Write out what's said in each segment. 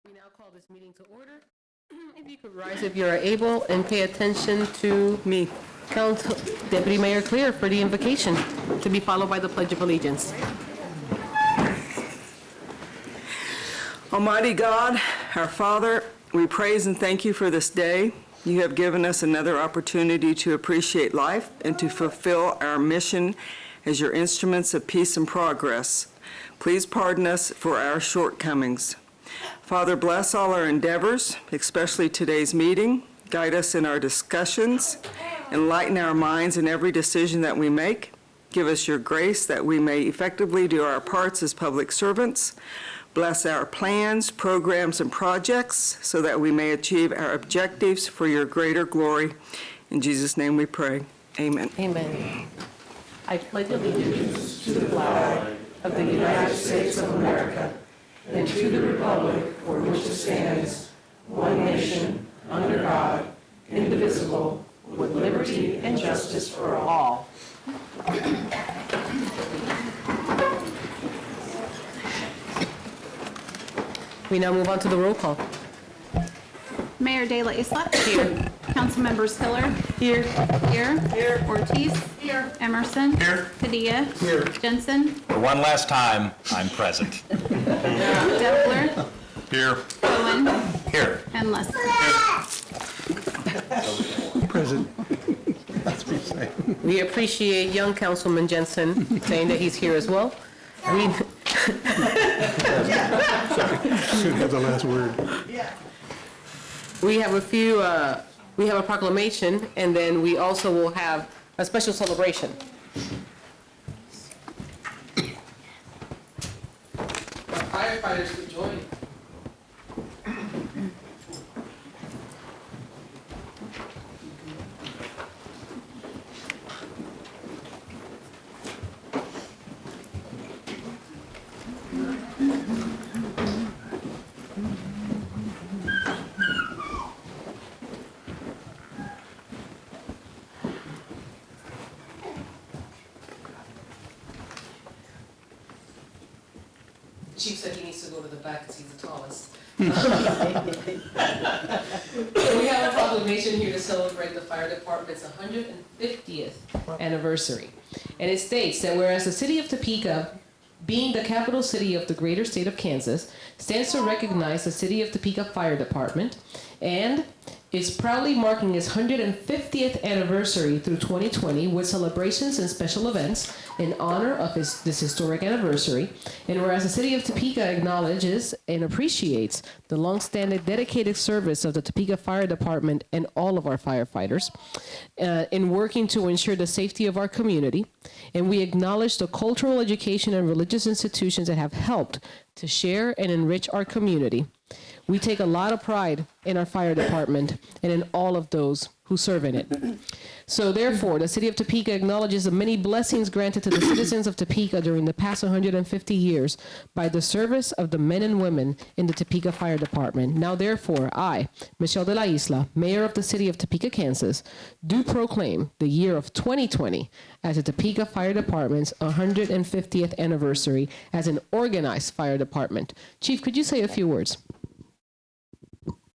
We now call this meeting to order. If you could rise if you are able and pay attention to Me. Council Deputy Mayor Clear for the invocation, to be followed by the Pledge of Allegiance. Almighty God, our Father, we praise and thank you for this day. You have given us another opportunity to appreciate life and to fulfill our mission as your instruments of peace and progress. Please pardon us for our shortcomings. Father, bless all our endeavors, especially today's meeting. Guide us in our discussions. Enlighten our minds in every decision that we make. Give us your grace that we may effectively do our parts as public servants. Bless our plans, programs, and projects so that we may achieve our objectives for your greater glory. In Jesus' name we pray. Amen. Amen. I pledge allegiance to the flag of the United States of America and to the republic for which it stands, one nation, under God, indivisible, with liberty and justice for all. We now move on to the roll call. Mayor De La Isla. Here. Council members Hiller. Here. Here. Ortiz. Here. Emerson. Here. Padilla. Here. Jensen. For one last time, I'm present. Depler. Here. Cohen. Here. And Leslie. We appreciate young Councilman Jensen saying that he's here as well. Should have the last word. We have we have a proclamation, and then we also will have a special celebration. Our firefighters could join. Chief said he needs to go to the back because he's the tallest. So we have a proclamation here to celebrate the fire department's 150th anniversary. And it states that whereas the city of Topeka, being the capital city of the greater state of Kansas, stands to recognize the city of Topeka Fire Department and is proudly marking its 150th anniversary through 2020 with celebrations and special events in honor of this historic anniversary. And whereas the city of Topeka acknowledges and appreciates the long-standing dedicated service of the Topeka Fire Department and all of our firefighters in working to ensure the safety of our community, and we acknowledge the cultural, education, and religious institutions that have helped to share and enrich our community. We take a lot of pride in our fire department and in all of those who serve in it. So therefore, the city of Topeka acknowledges the many blessings granted to the citizens of Topeka during the past 150 years by the service of the men and women in the Topeka Fire Department. Now therefore, I, Michelle De La Isla, Mayor of the city of Topeka, Kansas, do proclaim the year of 2020 as the Topeka Fire Department's 150th anniversary as an organized fire department. Chief, could you say a few words?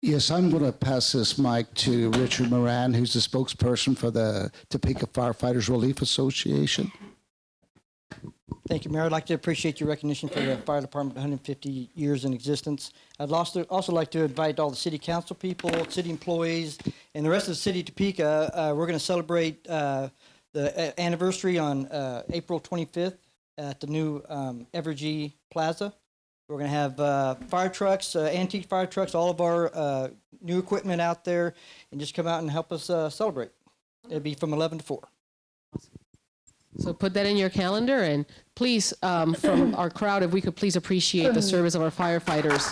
Yes, I'm going to pass this mic to Richard Moran, who's the spokesperson for the Topeka Firefighters Relief Association. Thank you, Mayor. I'd like to appreciate your recognition for the fire department 150 years in existence. I'd also like to invite all the city council people, city employees, and the rest of the city of Topeka. We're going to celebrate the anniversary on April 25th at the new Evergy Plaza. We're going to have fire trucks, antique fire trucks, all of our new equipment out there, and just come out and help us celebrate. It'll be from 11 to 4. So put that in your calendar, and please, from our crowd, if we could please appreciate the service of our firefighters.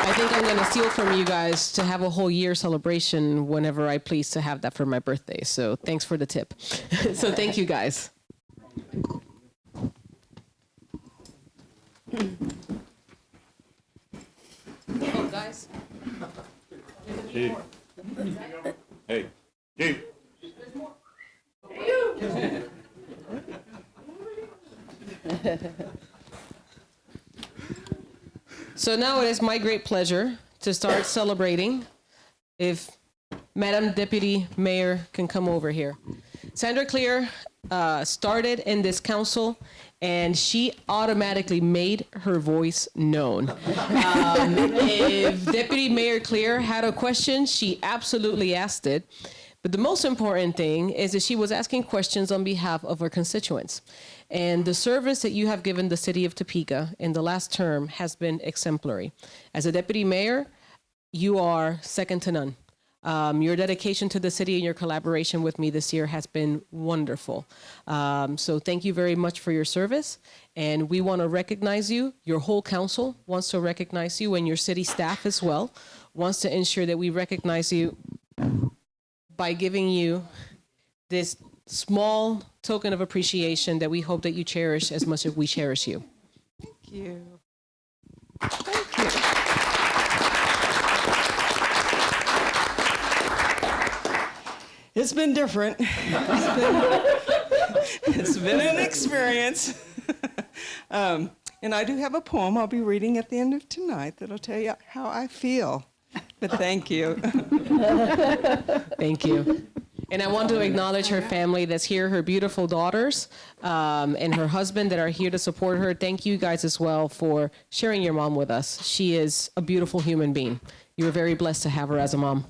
I think I'm going to steal from you guys to have a whole year celebration whenever I please to have that for my birthday. So thanks for the tip. So thank you, guys. Oh, guys. Chief. Hey, Chief. So now it is my great pleasure to start celebrating. If Madam Deputy Mayor can come over here. Sandra Clear started in this council, and she automatically made her voice known. If Deputy Mayor Clear had a question, she absolutely asked it. But the most important thing is that she was asking questions on behalf of her constituents. And the service that you have given the city of Topeka in the last term has been exemplary. As a deputy mayor, you are second to none. Your dedication to the city and your collaboration with me this year has been wonderful. So thank you very much for your service. And we want to recognize you. Your whole council wants to recognize you, and your city staff as well wants to ensure that we recognize you by giving you this small token of appreciation that we hope that you cherish as much as we cherish you. Thank you. Thank you. It's been different. It's been an experience. And I do have a poem I'll be reading at the end of tonight that'll tell you how I feel. But thank you. Thank you. And I want to acknowledge her family that's here, her beautiful daughters, and her husband that are here to support her. Thank you guys as well for sharing your mom with us. She is a beautiful human being. You are very blessed to have her as a mom.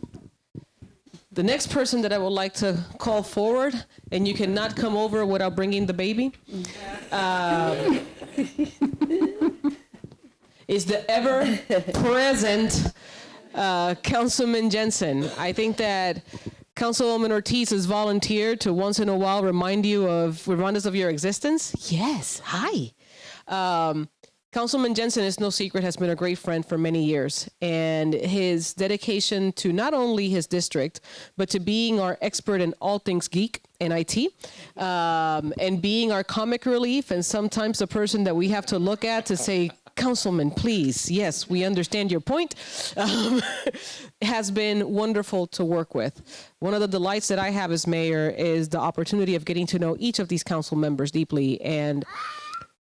The next person that I would like to call forward, and you cannot come over without bringing the baby, is the ever-present Councilman Jensen. I think that Councilwoman Ortiz has volunteered to once in a while remind us of your existence. Yes, hi. Councilman Jensen, is no secret, has been a great friend for many years, and his dedication to not only his district, but to being our expert in all things geek and IT, and being our comic relief, and sometimes the person that we have to look at to say, Councilman, please, yes, we understand your point, has been wonderful to work with. One of the delights that I have as mayor is the opportunity of getting to know each of these council members deeply, and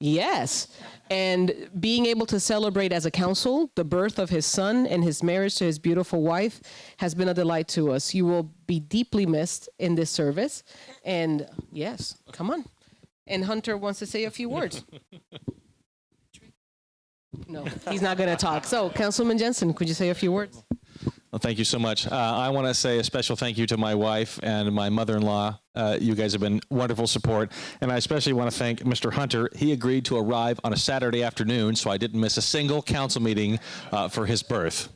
yes, and being able to celebrate as a council the birth of his son and his marriage to his beautiful wife has been a delight to us. You will be deeply missed in this service. And yes, come on. And Hunter wants to say a few words. No, he's not going to talk. So, Councilman Jensen, could you say a few words? Well, thank you so much. I want to say a special thank you to my wife and my mother-in-law. You guys have been wonderful support. And I especially want to thank Mr. Hunter. He agreed to arrive on a Saturday afternoon, so I didn't miss a single council meeting for his birth.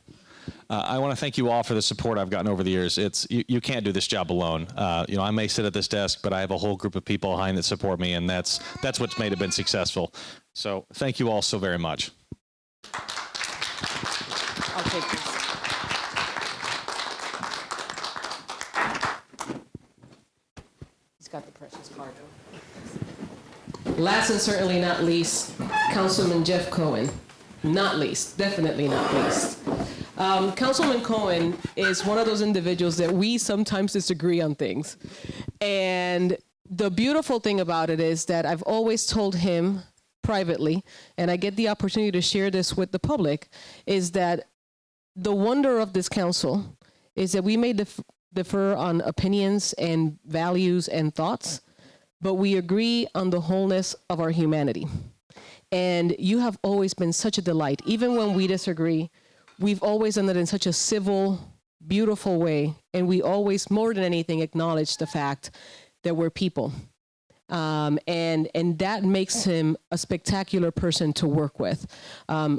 I want to thank you all for the support I've gotten over the years. You can't do this job alone. I may sit at this desk, but I have a whole group of people behind that support me, and that's what's made it been successful. So thank you all so very much. I'll take this. He's got the precious card. Last and certainly not least, Councilman Jeff Cohen. Not least, definitely not least. Councilman Cohen is one of those individuals that we sometimes disagree on things. And the beautiful thing about it is that I've always told him privately, and I get the opportunity to share this with the public, is that the wonder of this council is that we may differ on opinions and values and thoughts, but we agree on the wholeness of our humanity. And you have always been such a delight. Even when we disagree, we've always done it in such a civil, beautiful way. And we always, more than anything, acknowledge the fact that we're people. And that makes him a spectacular person to work with.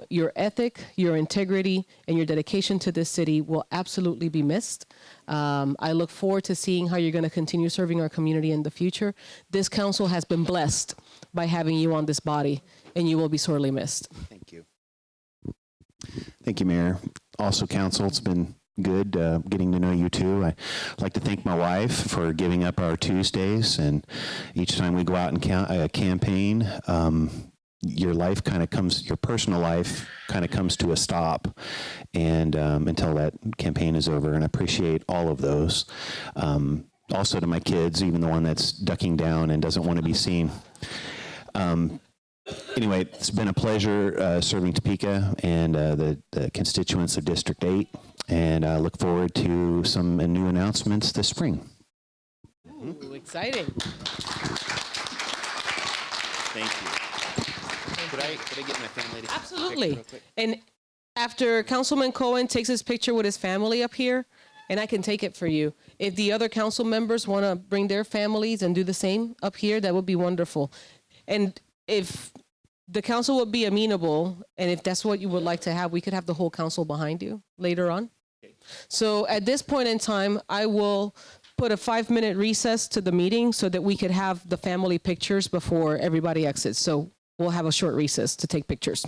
Your ethic, your integrity, and your dedication to this city will absolutely be missed. I look forward to seeing how you're going to continue serving our community in the future. This council has been blessed by having you on this body, and you will be sorely missed. Thank you. Thank you, Mayor. Also, council, it's been good getting to know you too. I'd like to thank my wife for giving up our Tuesdays, and each time we go out and campaign, your life kind of comes, your personal life kind of comes to a stop, and until that campaign is over, and I appreciate all of those. Also to my kids, even the one that's ducking down and doesn't want to be seen. anyway, it's been a pleasure serving Topeka and the constituents of District 8, and I look forward to some new announcements this spring. Ooh, exciting. Thank you. Could I get my family to Absolutely. And after Councilman Cohen takes his picture with his family up here, and I can take it for you, if the other council members want to bring their families and do the same up here, that would be wonderful. And if the council would be amenable, and if that's what you would like to have, we could have the whole council behind you later on. So at this point in time, I will put a 5-minute recess to the meeting so that we could have the family pictures before everybody exits. So we'll have a short recess to take pictures.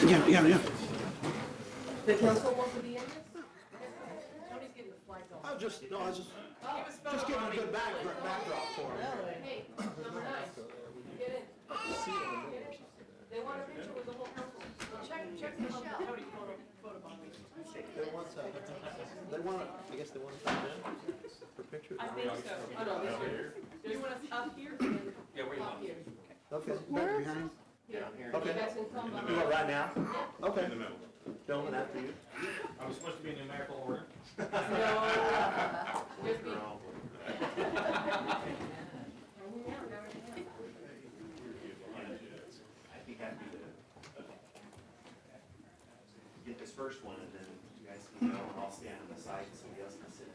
Yeah. The council wants to be in this? I was just giving a good backdrop for him. Hey, number 9, get in. They want a picture with the whole council. Check Michelle. They want to, I guess they want to come in for pictures? I think so. Oh, no, this here. You want us up here? Yeah, we're up here. Okay, back behind? Okay. You guys can come You up. want right now? Okay. In the middle. Gentlemen, after you. I was supposed to be in numerical order. No. Just be. I'd be happy to get this first one, and then you guys can go, and I'll stand on the side, and somebody else can sit.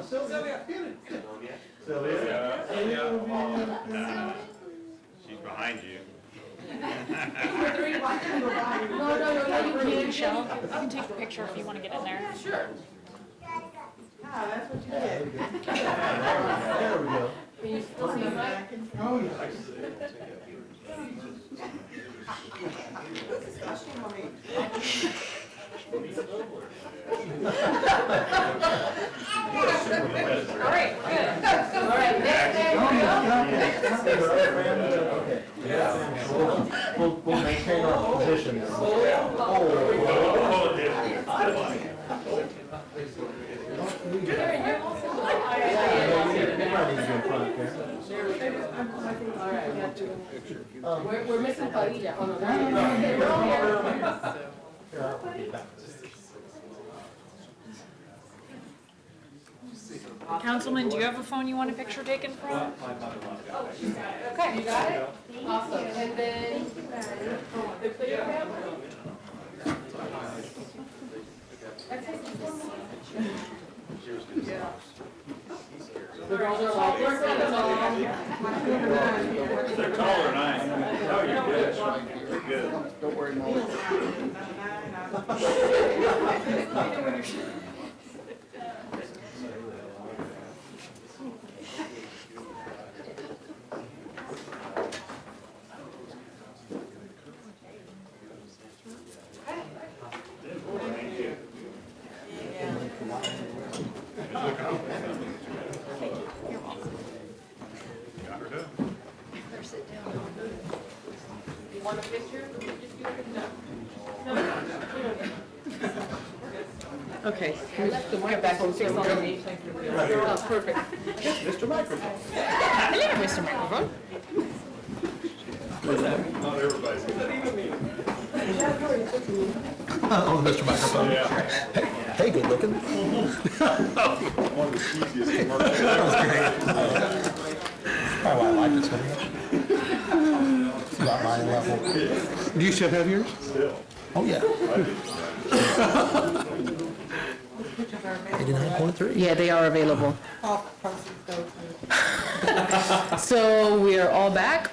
Sylvia. She's behind you. No, you can't, Michelle. You can take the picture if you want to get in there. Sure. There we go. Can you still see Mike? Oh, yeah. All right, good. All right, next, We'll maintain our positions. We're missing Padilla. Oh, no, we're all here. Councilman, do you have a phone you want a picture taken from? Okay, you got it? Awesome. And then the clear cap? The girls are like, we're good. They're taller than I am. Oh, you're good. You're good. Don't worry, Molly. You want a picture? Okay. Get back and fix all the names. Oh, perfect. Mr. Microphone. Hello, Mr. Microphone. Not everybody's. Oh, Mr. Microphone. Yeah. Hey, good looking. One of the easiest commercials. Probably why I like this one. It's about my level. Do you still have yours? Still. Oh, yeah. 89.3. Yeah, they are available. So we are all back.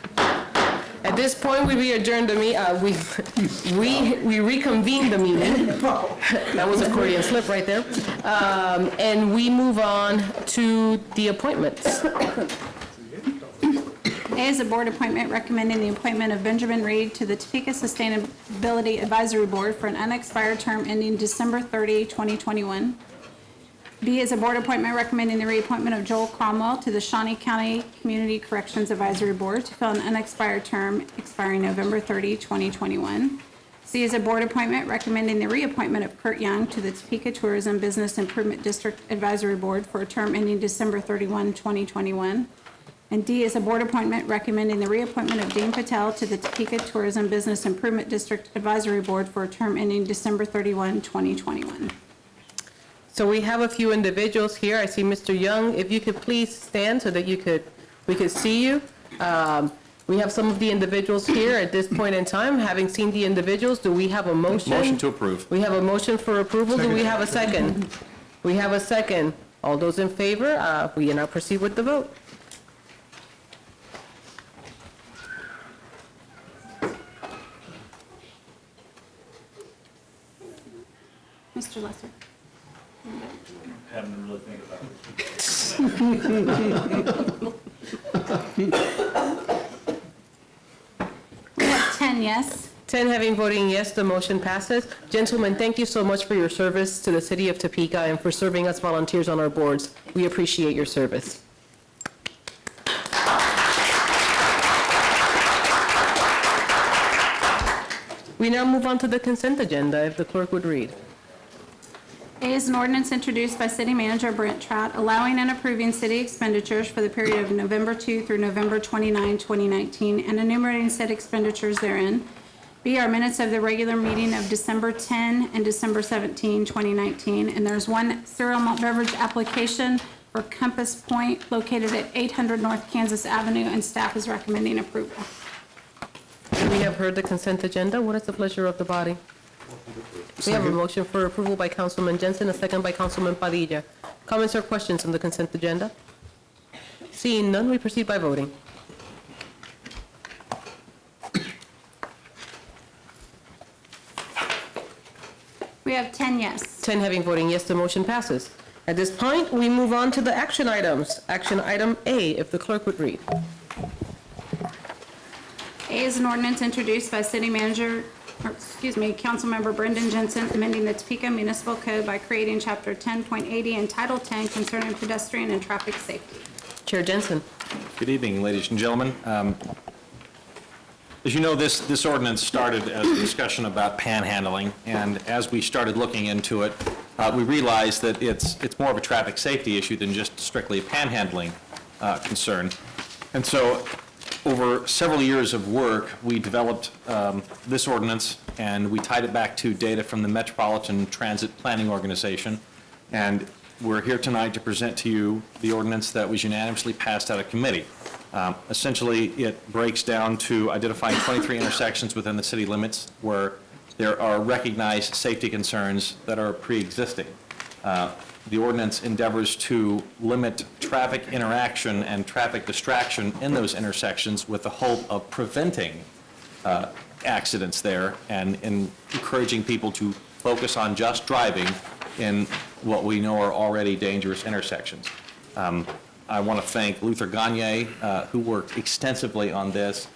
At this point, we adjourned the we reconvened the meeting. That was a Freudian slip right there. And we move on to the appointments. A is a board appointment recommending the appointment of Benjamin Reed to the Topeka Sustainability Advisory Board for an unexpired term ending December 30, 2021. B is a board appointment recommending the reappointment of Joel Cromwell to the Shawnee County Community Corrections Advisory Board to fill an unexpired term expiring November 30, 2021. C is a board appointment recommending the reappointment of Kurt Young to the Topeka Tourism Business Improvement District Advisory Board for a term ending December 31, 2021. And D is a board appointment recommending the reappointment of Dean Patel to the Topeka Tourism Business Improvement District Advisory Board for a term ending December 31, 2021. So we have a few individuals here. I see Mr. Young. If you could please stand so that we could see you. We have some of the individuals here at this point in time. Having seen the individuals, do we have a motion? Motion to approve. We have a motion for approval. Do we have a second? We have a second. All those in favor, we now proceed with the vote. Mr. Lesser. Having to really think about it. We have 10 yes. 10 having voting yes, the motion passes. Gentlemen, thank you so much for your service to the city of Topeka and for serving us volunteers on our boards. We appreciate your service. We now move on to the consent agenda, if the clerk would read. A is an ordinance introduced by City Manager Brent Trout allowing and approving city expenditures for the period of November 2 through November 29, 2019, and enumerating said expenditures therein. B are minutes of the regular meeting of December 10 and December 17, 2019, and there's one cereal malt beverage application for Compass Point located at 800 North Kansas Avenue, and staff is recommending approval. We have heard the consent agenda. What is the pleasure of the body? We have a motion for approval by Councilman Jensen, a second by Councilman Padilla. Comments or questions on the consent agenda? Seeing none, we proceed by voting. We have 10 yes. 10 having voting yes, the motion passes. At this point, we move on to the action items. Action item A, if the clerk would read. A is an ordinance introduced by City Manager, Councilmember Brendan Jensen, amending the Topeka Municipal Code by creating Chapter 10.80 and Title 10 concerning pedestrian and traffic safety. Chair Jensen. Good evening, ladies and gentlemen. As you know, this ordinance started as a discussion about panhandling, and as we started looking into it, we realized that it's more of a traffic safety issue than just strictly a panhandling concern. And so over several years of work, we developed this ordinance, and we tied it back to data from the Metropolitan Transit Planning Organization. And we're here tonight to present to you the ordinance that was unanimously passed out of committee. Essentially, it breaks down to identifying 23 intersections within the city limits where there are recognized safety concerns that are pre-existing. The ordinance endeavors to limit traffic interaction and traffic distraction in those intersections with the hope of preventing accidents there and encouraging people to focus on just driving in what we know are already dangerous intersections. I want to thank Luther Gagne, who worked extensively on this.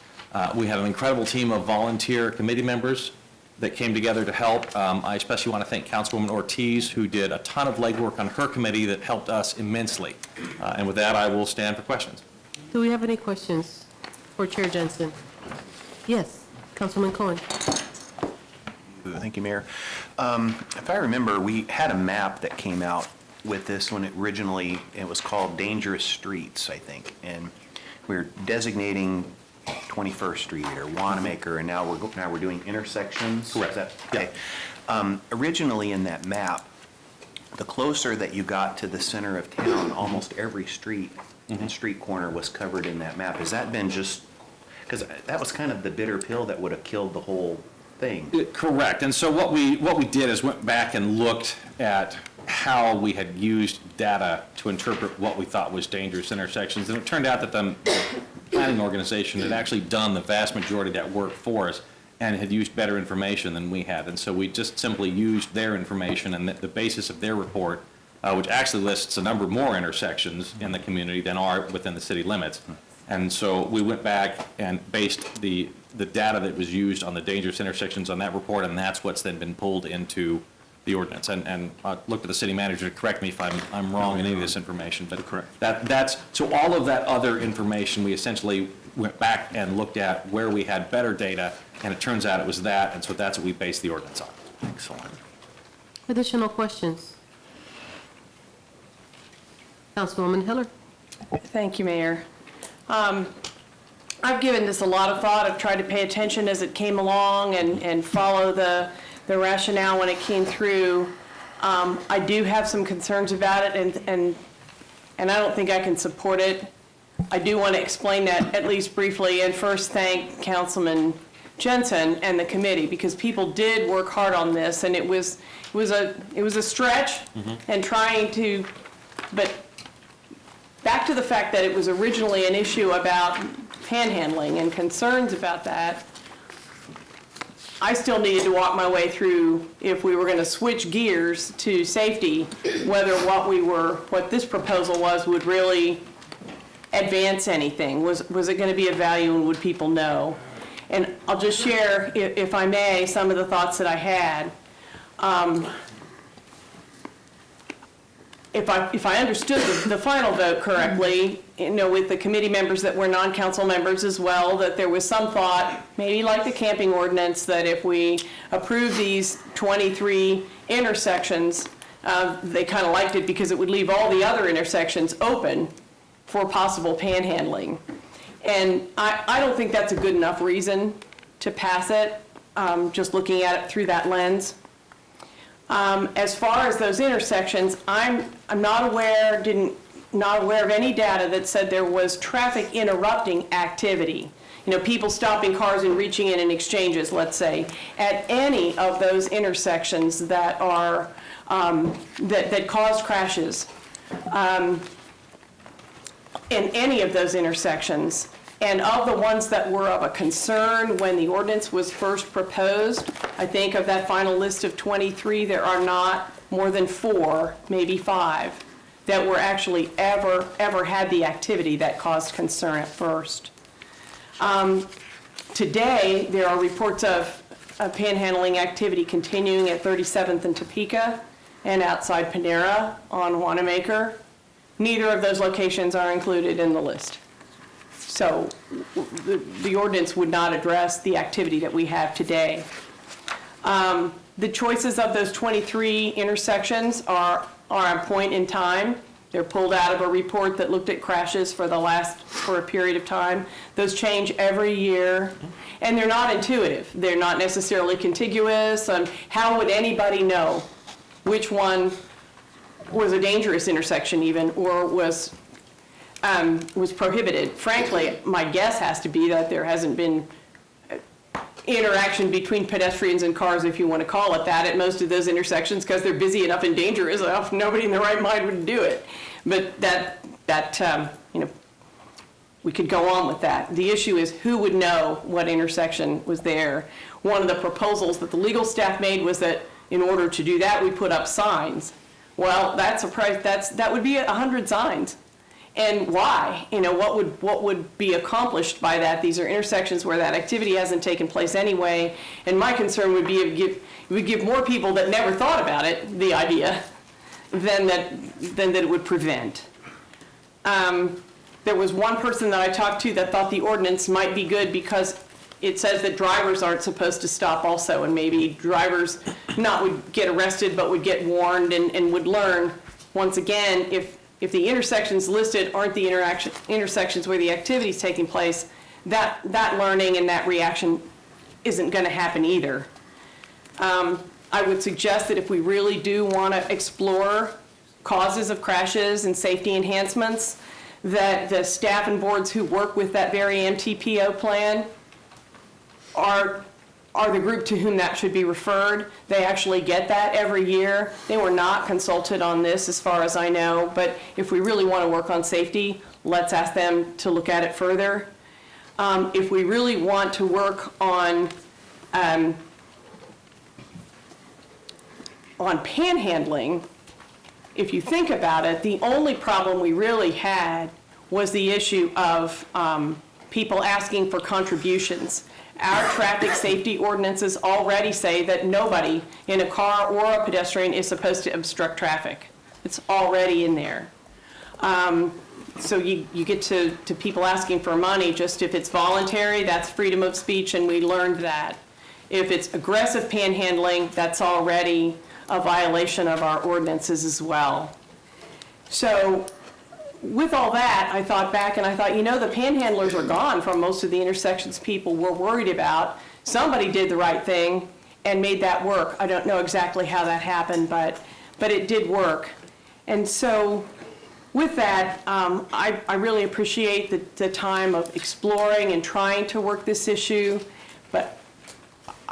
We had an incredible team of volunteer committee members that came together to help. I especially want to thank Councilwoman Ortiz, who did a ton of legwork on her committee that helped us immensely. And with that, I will stand for questions. Do we have any questions for Chair Jensen? Yes, Councilman Cohen. Thank you, Mayor. If I remember, we had a map that came out with this when it was called Dangerous Streets, I think. And we're designating 21st Street or Wanamaker, and now we're doing intersections. Correct. Is that, okay. Originally in that map, the closer that you got to the center of town, almost every street and street corner was covered in that map. Has that been just, because that was kind of the bitter pill that would have killed the whole thing. Correct. And so what we did is went back and looked at how we had used data to interpret what we thought was dangerous intersections. And it turned out that the planning organization had actually done the vast majority of that work for us and had used better information than we had. And so we just simply used their information and the basis of their report, which actually lists a number more intersections in the community than are within the city limits. And so we went back and based the data that was used on the dangerous intersections on that report, and that's what's then been pulled into the ordinance. And I looked at the city manager to correct me if I'm wrong in any of this information, but correct. So all of that other information, we essentially went back and looked at where we had better data, and it turns out it was that, and so that's what we based the ordinance on. Excellent. Additional questions? Councilwoman Heller. Thank you, Mayor. I've given this a lot of thought. I've tried to pay attention as it came along and follow the rationale when it came through. I do have some concerns about it, and I don't think I can support it. I do want to explain that at least briefly, and first thank Councilman Jensen and the committee, because people did work hard on this, and it was a stretch and trying to, but back to the fact that it was originally an issue about panhandling and concerns about that, I still needed to walk my way through, if we were going to switch gears to safety, whether what this proposal was would really advance anything. Was it going to be of value, and would people know? And I'll just share, if I may, some of the thoughts that I had. If I understood the final vote correctly, with the committee members that were non-council members as well, that there was some thought, maybe like the camping ordinance, that if we approve these 23 intersections, they kind of liked it because it would leave all the other intersections open for possible panhandling. And I don't think that's a good enough reason to pass it, just looking at it through that lens. As far as those intersections, I'm not aware of any data that said there was traffic interrupting activity. People stopping cars and reaching in exchanges, let's say, at any of those intersections that are that caused crashes. In any of those intersections. And of the ones that were of a concern when the ordinance was first proposed, I think of that final list of 23, there are not more than 4, maybe 5, that were actually ever had the activity that caused concern at first. Today, there are reports of panhandling activity continuing at 37th and Topeka and outside Panera on Wanamaker. Neither of those locations are included in the list. So the ordinance would not address the activity that we have today. The choices of those 23 intersections are a point in time. They're pulled out of a report that looked at crashes for a period of time. Those change every year, and they're not intuitive. They're not necessarily contiguous. How would anybody know which one was a dangerous intersection even, or was prohibited? Frankly, my guess has to be that there hasn't been interaction between pedestrians and cars, if you want to call it that, at most of those intersections, because they're busy enough and dangerous enough, nobody in their right mind would do it. But we could go on with that. The issue is who would know what intersection was there. One of the proposals that the legal staff made was that in order to do that, we put up signs. Well, that would be 100 signs. And why? What would be accomplished by that? These are intersections where that activity hasn't taken place anyway. And my concern would be it would give more people that never thought about it, the idea, than that it would prevent. There was one person that I talked to that thought the ordinance might be good because it says that drivers aren't supposed to stop also, and maybe drivers not would get arrested but would get warned and would learn. Once again, if the intersections listed aren't the intersections where the activity is taking place, that learning and that reaction isn't going to happen either. I would suggest that if we really do want to explore causes of crashes and safety enhancements, that the staff and boards who work with that very MTPO plan are the group to whom that should be referred. They actually get that every year. They were not consulted on this as far as I know, but if we really want to work on safety, let's ask them to look at it further. If we really want to work on panhandling, if you think about it, the only problem we really had was the issue of people asking for contributions. Our traffic safety ordinances already say that nobody in a car or a pedestrian is supposed to obstruct traffic. It's already in there. So you get to people asking for money, just if it's voluntary, that's freedom of speech, and we learned that. If it's aggressive panhandling, that's already a violation of our ordinances as well. So with all that, I thought back and I thought, the panhandlers are gone from most of the intersections people were worried about. Somebody did the right thing and made that work. I don't know exactly how that happened, but it did work. And so with that, I really appreciate the time of exploring and trying to work this issue, but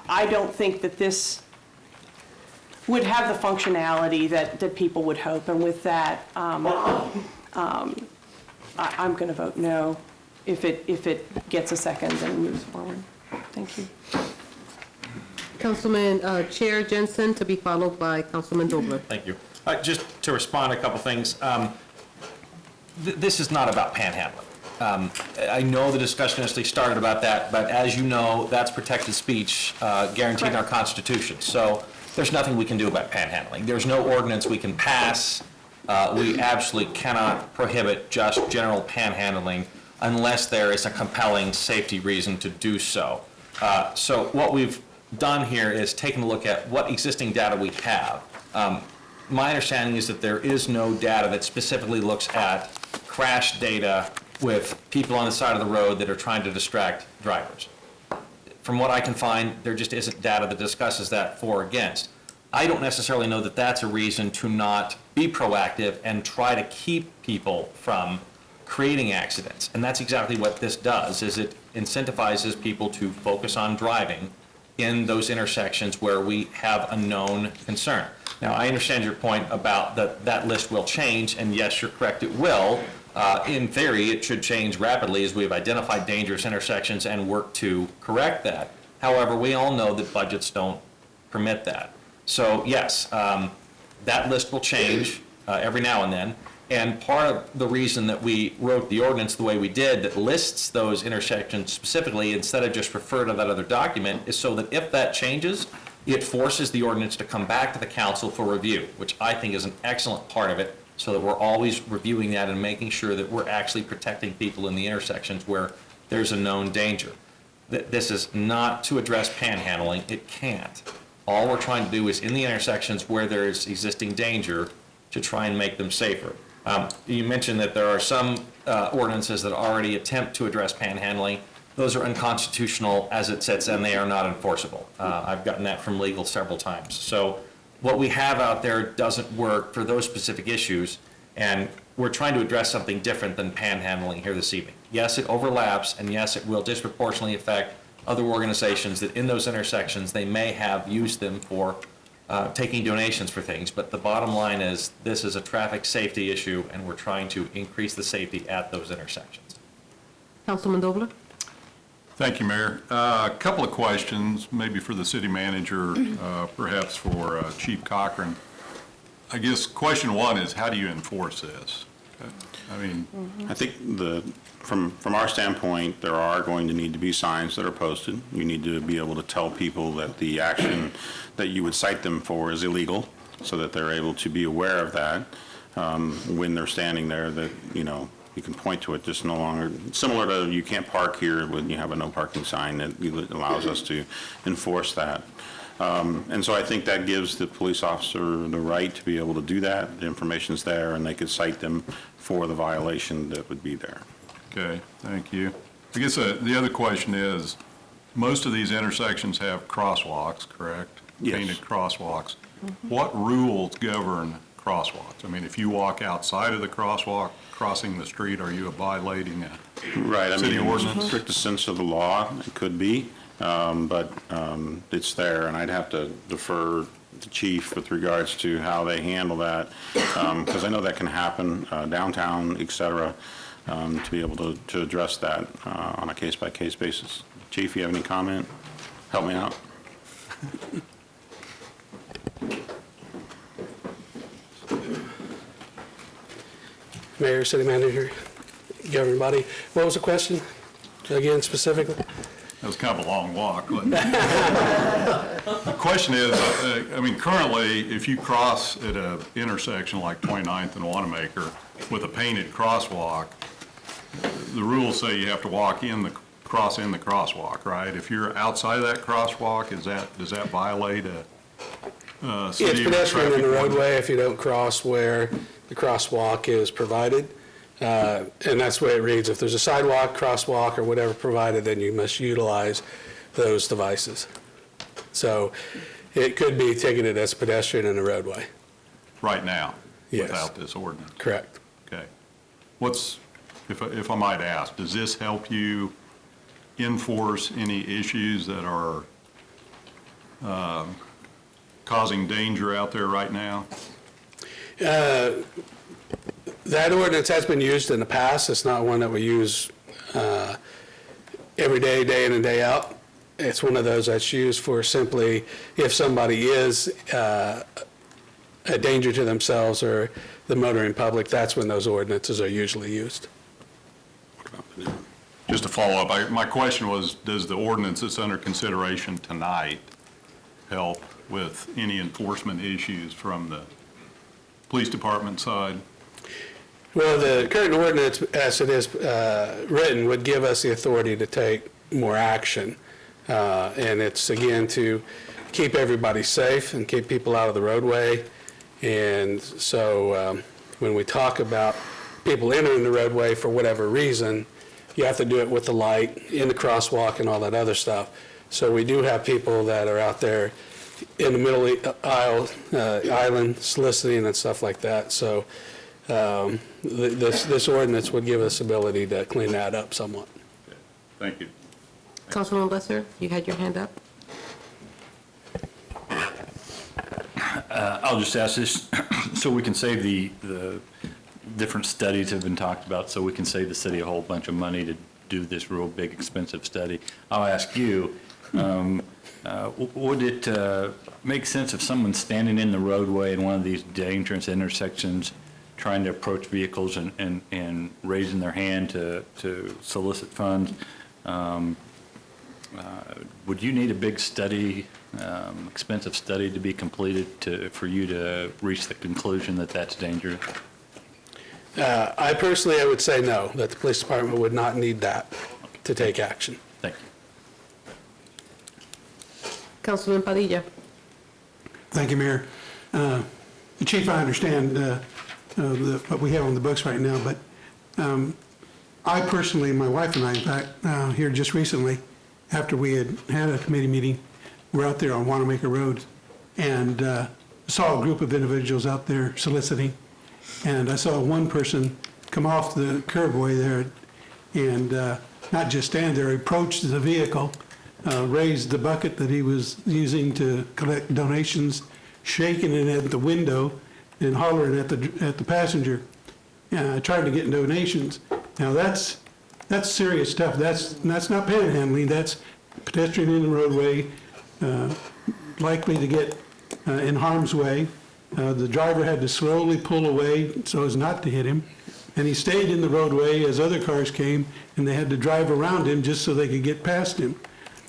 I don't think that this would have the functionality that people would hope. And with that, I'm going to vote no if it gets a second and moves forward. Thank you. Councilman Chair Jensen, to be followed by Councilman Dobler. Thank you. Just to respond to a couple things. This is not about panhandling. I know the discussion initially started about that, but as you know, that's protected speech guaranteed in our Constitution. So there's nothing we can do about panhandling. There's no ordinance we can pass. We absolutely cannot prohibit just general panhandling unless there is a compelling safety reason to do so. So what we've done here is taken a look at what existing data we have. My understanding is that there is no data that specifically looks at crash data with people on the side of the road that are trying to distract drivers. From what I can find, there just isn't data that discusses that for or against. I don't necessarily know that that's a reason to not be proactive and try to keep people from creating accidents. And that's exactly what this does, is it incentivizes people to focus on driving in those intersections where we have a known concern. Now, I understand your point about that list will change, and yes, you're correct, it will. In theory, it should change rapidly as we've identified dangerous intersections and work to correct that. However, we all know that budgets don't permit that. So yes, that list will change every now and then. And part of the reason that we wrote the ordinance the way we did that lists those intersections specifically instead of just refer to that other document is so that if that changes, it forces the ordinance to come back to the council for review, which I think is an excellent part of it, so that we're always reviewing that and making sure that we're actually protecting people in the intersections where there's a known danger. This is not to address panhandling. It can't. All we're trying to do is in the intersections where there is existing danger to try and make them safer. You mentioned that there are some ordinances that already attempt to address panhandling. Those are unconstitutional as it sits, and they are not enforceable. I've gotten that from legal several times. So what we have out there doesn't work for those specific issues, and we're trying to address something different than panhandling here this evening. Yes, it overlaps, and yes, it will disproportionately affect other organizations that in those intersections they may have used them for taking donations for things, but the bottom line is this is a traffic safety issue, and we're trying to increase the safety at those intersections. Councilman Dobler. Thank you, Mayor. A couple of questions, maybe for the city manager, perhaps for Chief Cochran. I guess question one is, how do you enforce this? I mean, I think from our standpoint, there are going to need to be signs that are posted. You need to be able to tell people that the action that you would cite them for is illegal, so that they're able to be aware of that when they're standing there, that, you can point to it, just no longer, similar to you can't park here when you have a no parking sign that allows us to enforce that. And so I think that gives the police officer the right to be able to do that. The information's there, and they could cite them for the violation that would be there. okay, thank you. I guess the other question is, most of these intersections have crosswalks, correct? Yes. Painted crosswalks. What rules govern crosswalks? I mean, if you walk outside of the crosswalk, crossing the street, are you violating a Right. city In ordinance? the strictest sense of the law, it could be, but it's there, and I'd have to defer the chief with regards to how they handle that, because I know that can happen downtown, et cetera, to be able to address that on a case-by-case basis. Chief, you have any comment? Help me out. Mayor, City Manager, governing body. What was the question? again specifically? That was kind of a long walk. But the question is, I mean, currently, if you cross at an intersection like 29th and Wanamaker with a painted crosswalk, the rules say you have to cross in the crosswalk, right? If you're outside of that crosswalk, does that violate a city? It's pedestrian in the roadway if you don't cross where the crosswalk is provided. And that's the way it reads. If there's a sidewalk, crosswalk, or whatever provided, then you must utilize those devices. So it could be ticketed as pedestrian in the roadway. Right now? Yes. Without this ordinance? Correct. Okay. If I might ask, does this help you enforce any issues that are causing danger out there right now? That ordinance has been used in the past. It's not one that we use every day, day in and day out. It's one of those that's used for simply if somebody is a danger to themselves or the motoring public, that's when those ordinances are usually used. Just to follow up, my question was, does the ordinance that's under consideration tonight help with any enforcement issues from the police department side? Well, the current ordinance, as it is written, would give us the authority to take more action. And it's, again, to keep everybody safe and keep people out of the roadway. And so when we talk about people entering the roadway for whatever reason, you have to do it with the light, in the crosswalk, and all that other stuff. So we do have people that are out there in the middle island soliciting and stuff like that. So this ordinance would give us ability to clean that up somewhat. Okay. Thank you. Councilman Lesser, you had your hand up. I'll just ask this so we can save the different studies have been talked about, so we can save the city a whole bunch of money to do this real big expensive study. I'll ask you, would it make sense if someone's standing in the roadway in one of these dangerous intersections trying to approach vehicles and raising their hand to solicit funds, would you need a big study, expensive study to be completed for you to reach the conclusion that that's dangerous? I would say no, that the police department would not need that to take action. Thank you. Councilman Padilla. Thank you, Mayor. Chief, I understand what we have on the books right now, but I personally, my wife and I, in fact, here just recently, after we had a committee meeting, we're out there on Wanamaker Road and saw a group of individuals out there soliciting. And I saw one person come off the curbway there and not just stand there, approach the vehicle, raised the bucket that he was using to collect donations, shaking it at the window and hollering at the passenger, trying to get donations. Now that's serious stuff. That's not panhandling. That's pedestrian in the roadway, likely to get in harm's way. The driver had to slowly pull away so as not to hit him. And he stayed in the roadway as other cars came, and they had to drive around him just so they could get past him.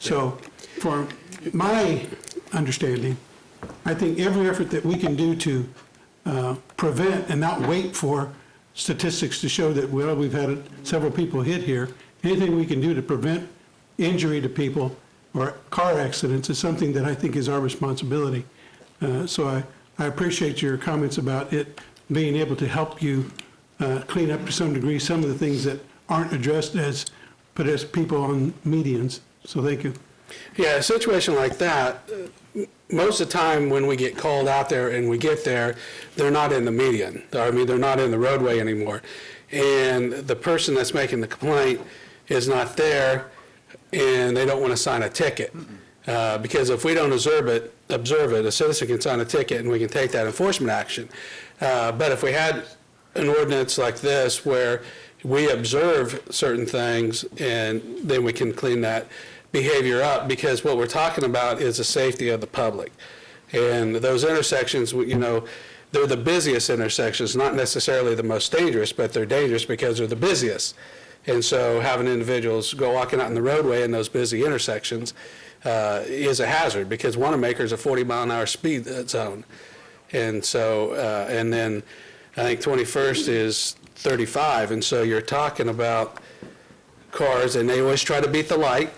So for my understanding, I think every effort that we can do to prevent and not wait for statistics to show that, well, we've had several people hit here, anything we can do to prevent injury to people or car accidents is something that I think is our responsibility. So I appreciate your comments about it being able to help you clean up to some degree some of the things that aren't addressed as people on medians. So thank you. Yeah, a situation like that, most of the time when we get called out there and we get there, they're not in the median. I mean, they're not in the roadway anymore. And the person that's making the complaint is not there, and they don't want to sign a ticket. Because if we don't observe it, a citizen can sign a ticket and we can take that enforcement action. But if we had an ordinance like this where we observe certain things and then we can clean that behavior up, because what we're talking about is the safety of the public. And those intersections, you know, they're the busiest intersections, not necessarily the most dangerous, but they're dangerous because they're the busiest. And so having individuals go walking out in the roadway in those busy intersections is a hazard, because Wanamaker is a 40-mile-an-hour speed zone. And so, and then I think 21st is 35, and so you're talking about cars, and they always try to beat the light.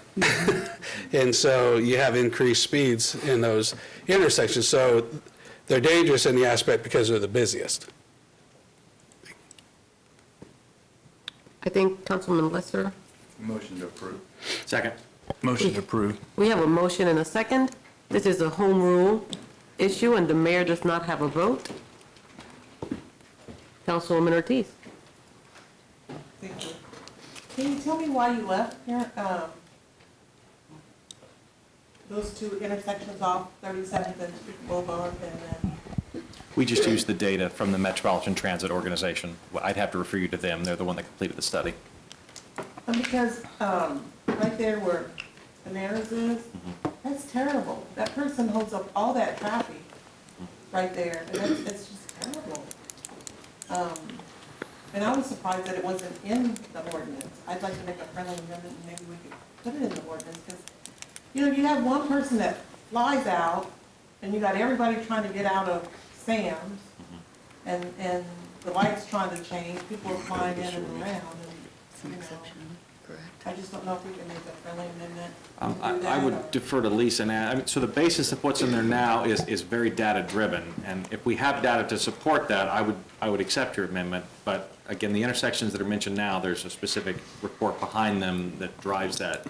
And so you have increased speeds in those intersections. So they're dangerous in the aspect because they're the busiest. I think Councilman Lesser. Motion to approve. Second. Motion to approve. We have a motion and a second. This is a home rule issue, and the mayor does not have a vote. Councilwoman Ortiz. Thank you. Can you tell me why you left here? Those two intersections off 37th and Street Boulevard, and then We just used the data from the Metropolitan Transit Organization. I'd have to refer you to them. They're the one that completed the study. because right there where Bananas is, that's terrible. That person holds up all that traffic right there, and it's just terrible. And I was surprised that it wasn't in the ordinance. I'd like to make a friendly amendment, and maybe we could put it in the ordinance, because, you know, you have one person that flies out, and you got everybody trying to get out of Sam's, and the light's trying to change, people are flying in and around, and, you know, I just don't know if we can make a friendly amendment. to do I that, would or- defer to Lisa now. I mean, so the basis of what's in there now is very data-driven, and if we have data to support that, I would accept your amendment. But again, the intersections that are mentioned now, there's a specific report behind them that drives that.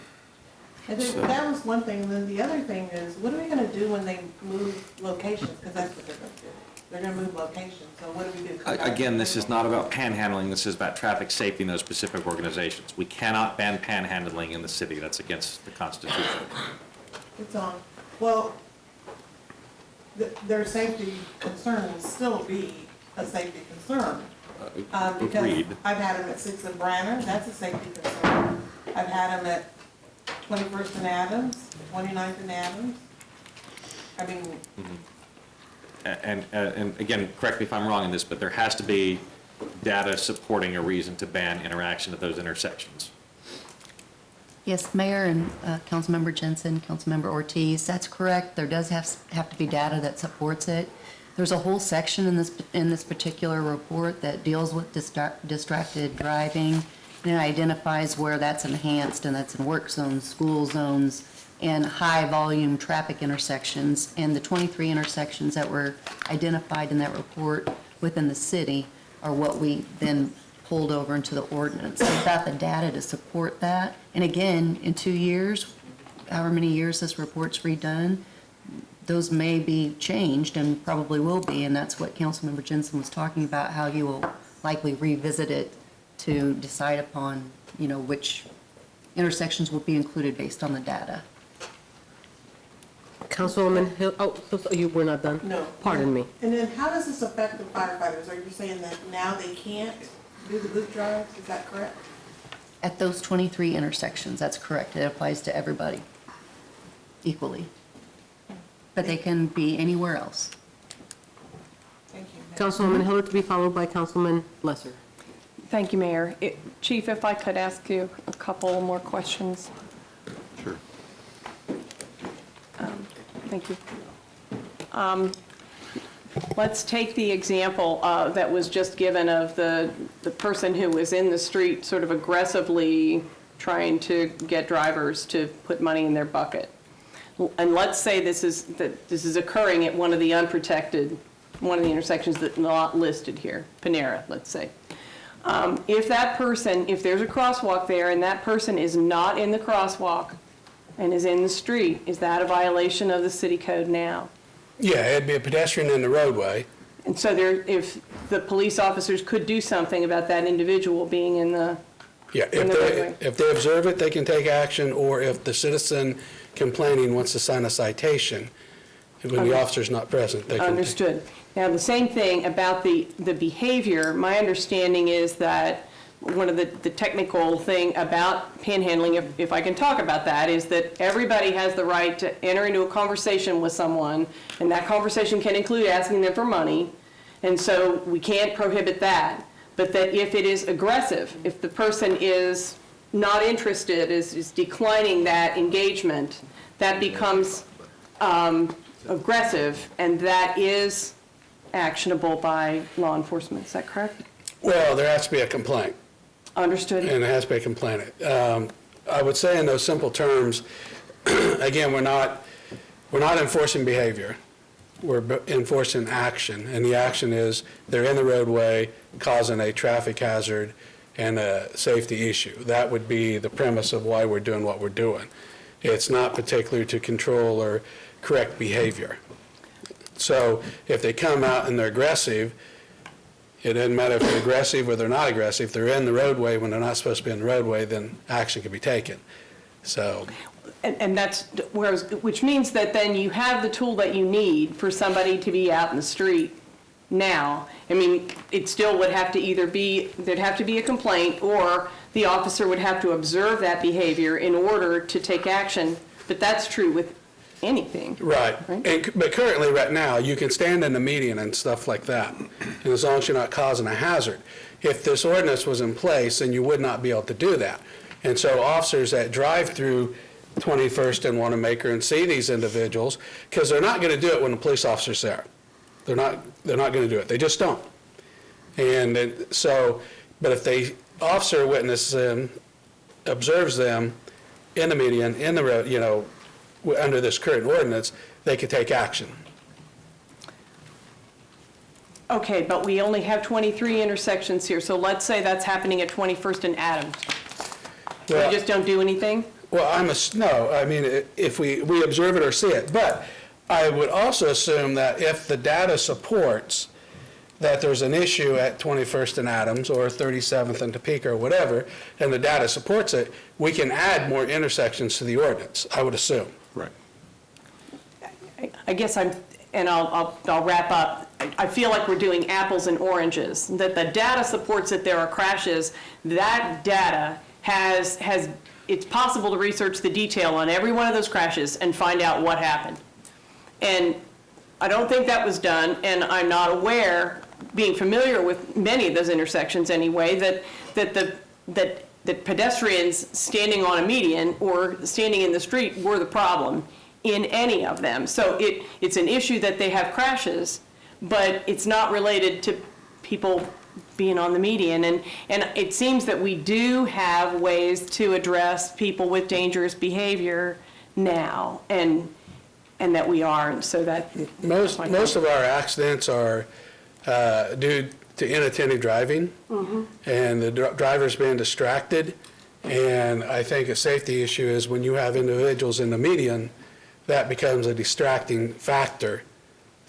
And then, that was one thing, and then the other thing is, what are we gonna do when they move locations, because that's what they're gonna do. They're gonna move locations, so what do we do? Again, this is not about panhandling, this is about traffic safety in those specific organizations. We cannot ban panhandling in the city, that's against the Constitution. It's on, well, their safety concern will still be a safety concern. Because Agreed. I've had them at 6th and Branner, that's a safety concern. I've had them at 21st and Adams, 29th and Adams. I mean, And again, correct me if I'm wrong in this, but there has to be data supporting a reason to ban interaction at those intersections. Yes, Mayor and Councilmember Jensen, Councilmember Ortiz, that's correct. There does have to be data that supports it. There's a whole section in this particular report that deals with distracted driving, and it identifies where that's enhanced, and that's in work zones, school zones, and high-volume traffic intersections. And the 23 intersections that were identified in that report within the city are what we then pulled over into the ordinance. We've got the data to support that. And again, in 2 years, however many years this report's redone, those may be changed and probably will be, and that's what Councilmember Jensen was talking about, how you will likely revisit it to decide upon, you know, which intersections will be included based on the data. Councilwoman Hill, oh, so you were not done? no. Pardon me. And then how does this affect the firefighters? Are you saying that now they can't do the boot drives? Is that correct? At those 23 intersections, that's correct. It applies to everybody equally. But they can be anywhere else. Thank you. Councilwoman Hiller to be followed by Councilman Lesser. Thank you, Mayor. Chief, if I could ask you a couple more questions. Sure. Thank you. Let's take the example that was just given of the person who was in the street sort of aggressively trying to get drivers to put money in their bucket. And let's say this is occurring at one of the intersections that are not listed here, Panera, let's say. If there's a crosswalk there and that person is not in the crosswalk and is in the street, is that a violation of the city code now? Yeah, it'd be a pedestrian in the roadway. And so if the police officers could do something about that individual being in the Yeah, if they observe it, they can take action, or if the citizen complaining wants to sign a citation, when the officer's not present, they can. Understood. Now, the same thing about the behavior, my understanding is that one of the technical thing about panhandling, if I can talk about that, is that everybody has the right to enter into a conversation with someone, and that conversation can include asking them for money, and so we can't prohibit that. but that if it is aggressive, if the person is not interested, is declining that engagement, that becomes aggressive, and that is actionable by law enforcement. Is that correct? Well, there has to be a complaint. Understood. And it has to be a complaint. I would say in those simple terms, again, we're not enforcing behavior. We're enforcing action, and the action is they're in the roadway causing a traffic hazard and a safety issue. That would be the premise of why we're doing what we're doing. It's not particular to control or correct behavior. So if they come out and they're aggressive, it doesn't matter if they're aggressive or they're not aggressive. If they're in the roadway when they're not supposed to be in the roadway, then action can be taken. So. And that's, which means that then you have the tool that you need for somebody to be out in the street now. I mean, it still would have to either be, there'd have to be a complaint, or the officer would have to observe that behavior in order to take action. But that's true with anything. Right. But currently, right now, you can stand in the median and stuff like that, and as long as you're not causing a hazard. If this ordinance was in place, then you would not be able to do that. And so officers that drive through 21st and Wanamaker and see these individuals, because they're not going to do it when the police officer's there. They're not going to do it. They just don't. And then, so, but if the officer witnesses them, observes them in the median, in the road, you know, under this current ordinance, they could take action. Okay, but we only have 23 intersections here, so let's say that's happening at 21st and Adams. Well, we just don't do anything? Well, no, I mean, if we observe it or see it. But I would also assume that if the data supports that there's an issue at 21st and Adams or 37th and Topeka or whatever, and the data supports it, we can add more intersections to the ordinance, I would assume. Right. I guess I'll wrap up. I feel like we're doing apples and oranges, that the data supports that there are crashes. That data it's possible to research the detail on every one of those crashes and find out what happened. And I don't think that was done, and I'm not aware, being familiar with many of those intersections anyway, that pedestrians standing on a median or standing in the street were the problem in any of them. So it's an issue that they have crashes, but it's not related to people being on the median. And it seems that we do have ways to address people with dangerous behavior now, and that we are, and so that most of our accidents are due to inattentive driving, and the drivers being distracted. And I think a safety issue is when you have individuals in the median, that becomes a distracting factor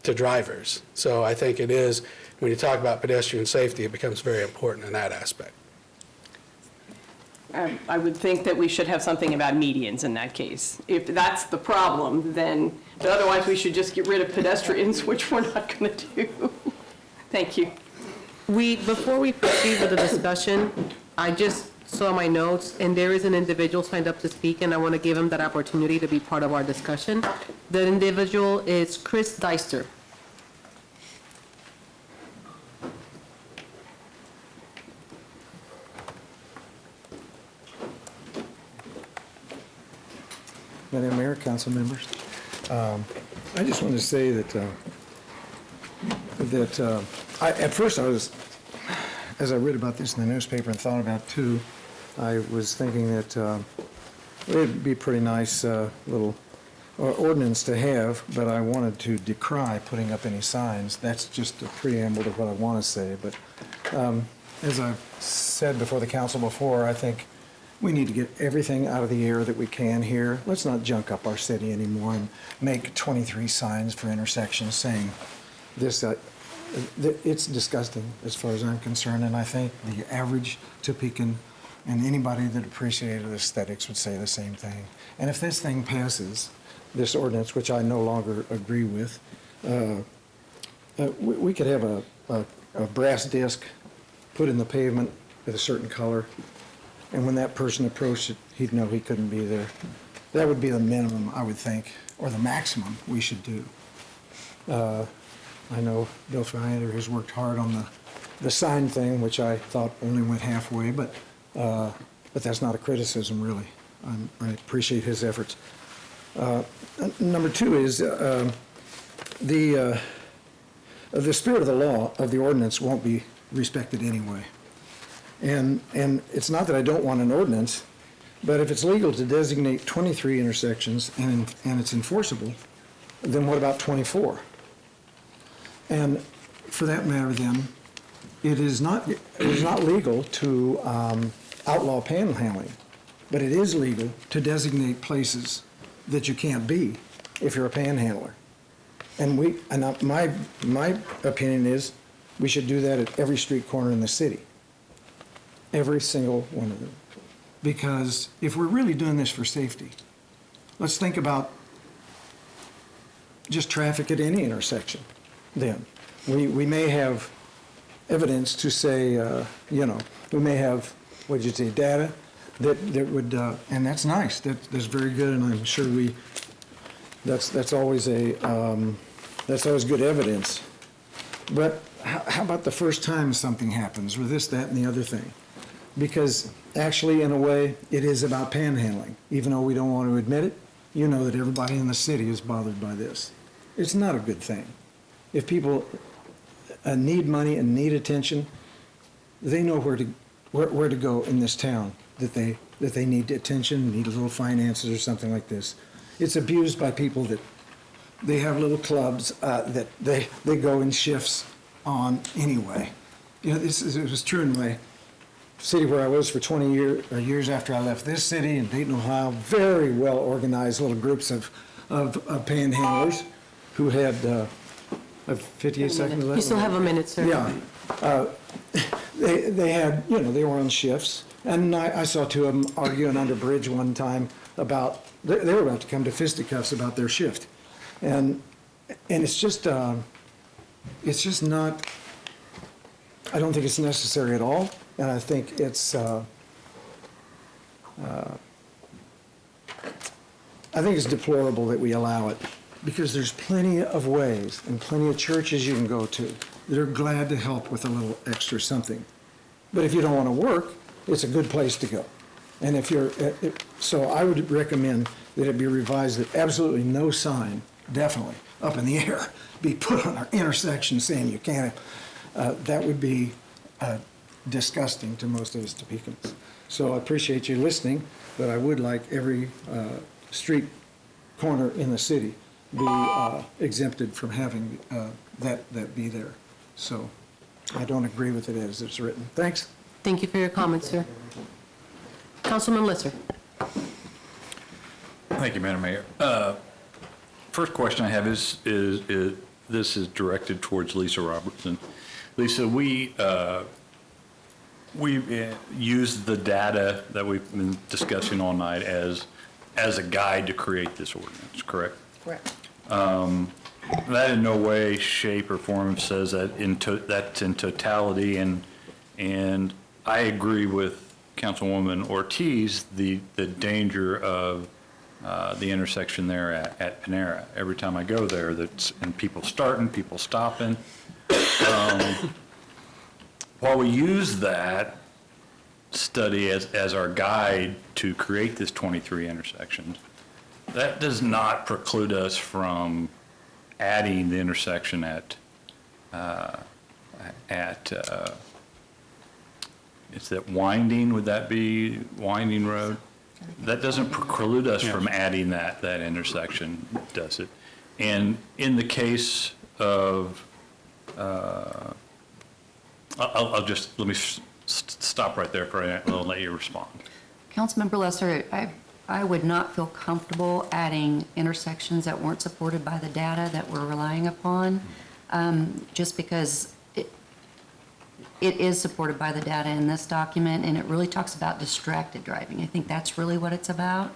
to drivers. So I think it is, when you talk about pedestrian safety, it becomes very important in that aspect. I would think that we should have something about medians in that case. If that's the problem, then, but otherwise we should just get rid of pedestrians, which we're not going to do. Thank you. Before we proceed with the discussion, I just saw my notes, and there is an individual signed up to speak, and I want to give him that opportunity to be part of our discussion. The individual is Chris Deister. Madam Mayor, council members, I just wanted to say that at first I was, as I read about this in the newspaper and thought about it too, I was thinking that it would be a pretty nice little ordinance to have, but I wanted to decry putting up any signs. That's just a preamble to what I want to say. But as I've said before the council before, I think we need to get everything out of the air that we can here. Let's not junk up our city anymore and make 23 signs for intersections saying this. It's disgusting as far as I'm concerned, and I think the average Topekan and anybody that appreciated aesthetics would say the same thing. And if this thing passes, this ordinance, which I no longer agree with, we could have a brass disc put in the pavement with a certain color, and when that person approached it, he'd know he couldn't be there. That would be the minimum, I would think, or the maximum we should do. I know Bill Freinder has worked hard on the sign thing, which I thought only went halfway, but that's not a criticism, really. I appreciate his efforts. Number two is the spirit of the law of the ordinance won't be respected anyway. And it's not that I don't want an ordinance, but if it's legal to designate 23 intersections and it's enforceable, then what about 24? And for that matter, then, it is not legal to outlaw panhandling, but it is legal to designate places that you can't be if you're a panhandler. And my opinion is we should do that at every street corner in the city, every single one of them. Because if we're really doing this for safety, let's think about just traffic at any intersection then. We may have evidence to say, we may have, what did you say, data that would, and that's nice, that's very good, and I'm sure that's always good evidence. But how about the first time something happens, or this, that, and the other thing? Because actually, in a way, it is about panhandling. Even though we don't want to admit it, you know that everybody in the city is bothered by this. It's not a good thing. If people need money and need attention, they know where to go in this town that they need attention, need a little finances or something like this. It's abused by people that they have little clubs that they go in shifts on anyway. You know, it was true in my city where I was for 20 years after I left this city in Dayton, Ohio. Very well organized little groups of panhandlers who had 58 seconds left. You still have a minute, sir. Yeah. They had, they were on shifts. And I saw two of them arguing under a bridge one time about, they were about to come to fisticuffs about their shift. And it's just not, I don't think it's necessary at all. And I think it's, deplorable that we allow it, because there's plenty of ways and plenty of churches you can go to that are glad to help with a little extra something. But if you don't want to work, it's a good place to go. And if you're, so I would recommend that it be revised that absolutely no sign, definitely, up in the air, be put on our intersection saying you can't. That would be disgusting to most of us Topekans. So I appreciate you listening, but I would like every street corner in the city be exempted from having that be there. So I don't agree with it as it's written. Thanks. Thank you for your comments, sir. Councilman Lisser. Thank you, Madam Mayor. First question I have is this is directed towards Lisa Robertson. Lisa, we use the data that we've been discussing all night as a guide to create this ordinance, correct? Correct. That in no way, shape, or form says that that's in totality, and I agree with Councilwoman Ortiz, the danger of the intersection there at Panera. Every time I go there, and people starting, people stopping. While we use that study as our guide to create this 23 intersections, that does not preclude us from adding the intersection at is that Winding? Would that be Winding Road? That doesn't preclude us from adding that intersection, does it? And in the case of, I'll just, let me stop right there for a minute and I'll let you respond. Councilmember Lesser, I would not feel comfortable adding intersections that weren't supported by the data that we're relying upon, just because it is supported by the data in this document, and it really talks about distracted driving. I think that's really what it's about.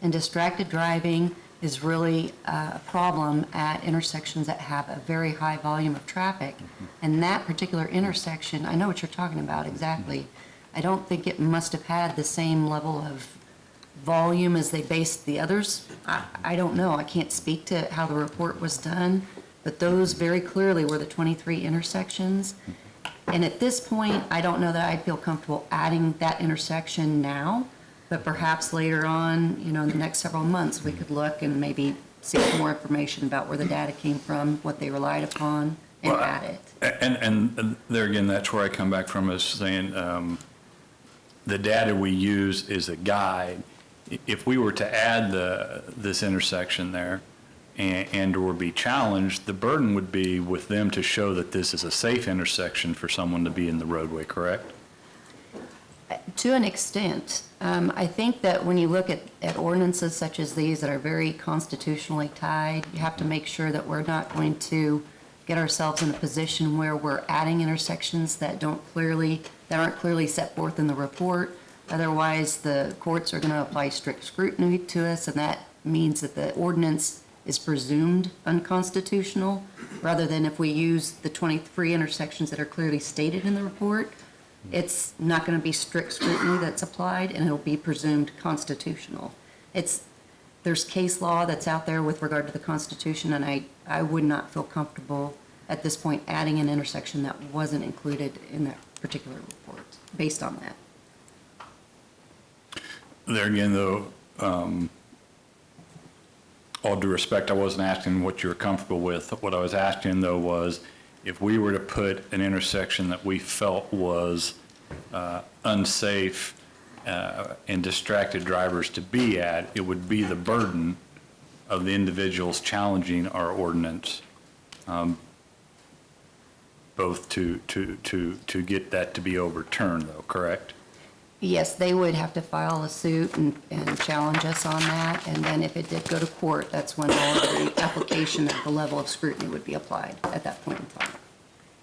And distracted driving is really a problem at intersections that have a very high volume of traffic. And that particular intersection, I know what you're talking about exactly. I don't think it must have had the same level of volume as they based the others. I don't know. I can't speak to how the report was done, but those very clearly were the 23 intersections. And at this point, I don't know that I'd feel comfortable adding that intersection now, but perhaps later on, in the next several months, we could look and maybe seek more information about where the data came from, what they relied upon, and add it. And there again, that's where I come back from, is saying the data we use is a guide. If we were to add this intersection there and or be challenged, the burden would be with them to show that this is a safe intersection for someone to be in the roadway, correct? To an extent. I think that when you look at ordinances such as these that are very constitutionally tied, you have to make sure that we're not going to get ourselves in a position where we're adding intersections that aren't clearly set forth in the report. Otherwise, the courts are going to apply strict scrutiny to us, and that means that the ordinance is presumed unconstitutional, rather than if we use the 23 intersections that are clearly stated in the report, it's not going to be strict scrutiny that's applied, and it'll be presumed constitutional. There's case law that's out there with regard to the Constitution, and I would not feel comfortable at this point adding an intersection that wasn't included in that particular report, based on that. There again, though, all due respect, I wasn't asking what you were comfortable with. What I was asking, though, was if we were to put an intersection that we felt was unsafe and distracted drivers to be at, it would be the burden of the individuals challenging our ordinance, both to get that to be overturned, though, correct? Yes, they would have to file a suit and challenge us on that, and then if it did go to court, that's when all of the application at the level of scrutiny would be applied at that point in time.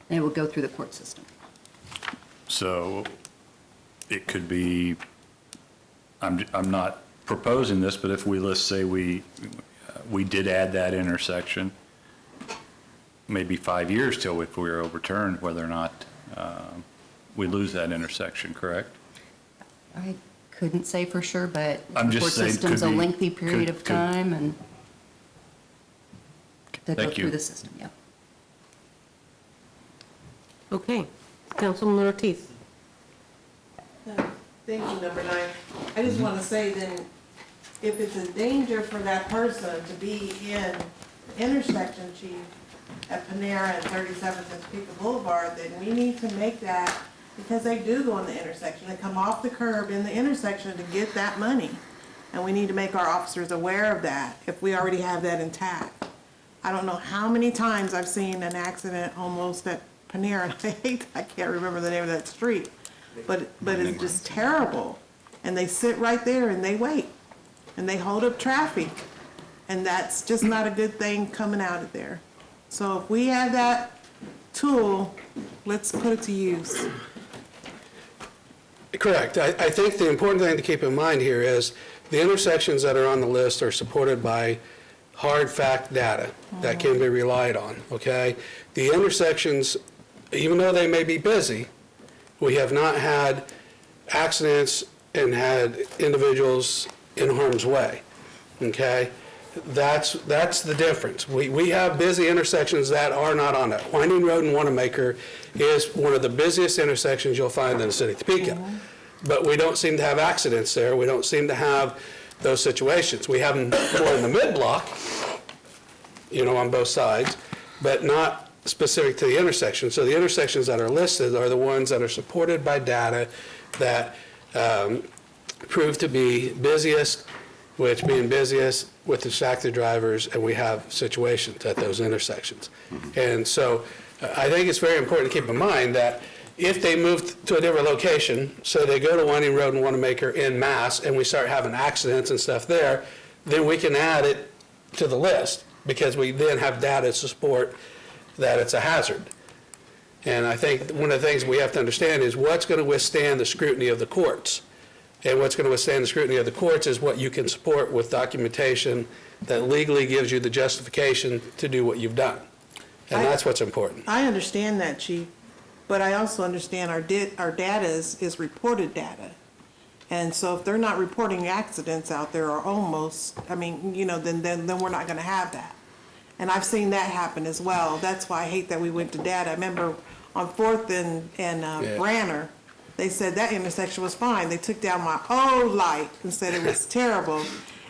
And it would go through the court system. So it could be, I'm not proposing this, but if let's say we did add that intersection, maybe 5 years till if we were overturned, whether or not we lose that intersection, correct? I couldn't say for sure, but I'm the just court saying system's a could be- lengthy period of time, and to go Thank you. through the system, yeah. Okay. Councilman Ortiz. Thank you, number 9. I just want to say then, if it's a danger for that person to be in the intersection, Chief, at Panera and 37th and Topeka Boulevard, then we need to make that, because they do go in the intersection. They come off the curb in the intersection to get that money. And we need to make our officers aware of that, if we already have that intact. I don't know how many times I've seen an accident almost at Panera, and I can't remember the name of that street. But it's just terrible. And they sit right there and they wait. And they hold up traffic. And that's just not a good thing coming out of there. So if we have that tool, let's put it to use. Correct. I think the important thing to keep in mind here is the intersections that are on the list are supported by hard fact data that can be relied on, okay? The intersections, even though they may be busy, we have not had accidents and had individuals in harm's way, okay? That's the difference. We have busy intersections that are not on it. Winding Road in Wanamaker is one of the busiest intersections you'll find in the city of Topeka. But we don't seem to have accidents there. We don't seem to have those situations. We have them more in the mid-block, on both sides, but not specific to the intersection. So the intersections that are listed are the ones that are supported by data that prove to be busiest, which being busiest with distracted drivers, and we have situations at those intersections. And so I think it's very important to keep in mind that if they move to a different location, so they go to Winding Road and Wanamaker en masse, and we start having accidents and stuff there, then we can add it to the list, because we then have data to support that it's a hazard. And I think one of the things we have to understand is what's going to withstand the scrutiny of the courts. And what's going to withstand the scrutiny of the courts is what you can support with documentation that legally gives you the justification to do what you've done. And that's what's important. I understand that, Chief, but I also understand our data is reported data. And so if they're not reporting accidents out there, or almost, then we're not going to have that. And I've seen that happen as well. That's why I hate that we went to data. I remember on 4th and Branner, they said that intersection was fine. They took down my old light and said it was terrible.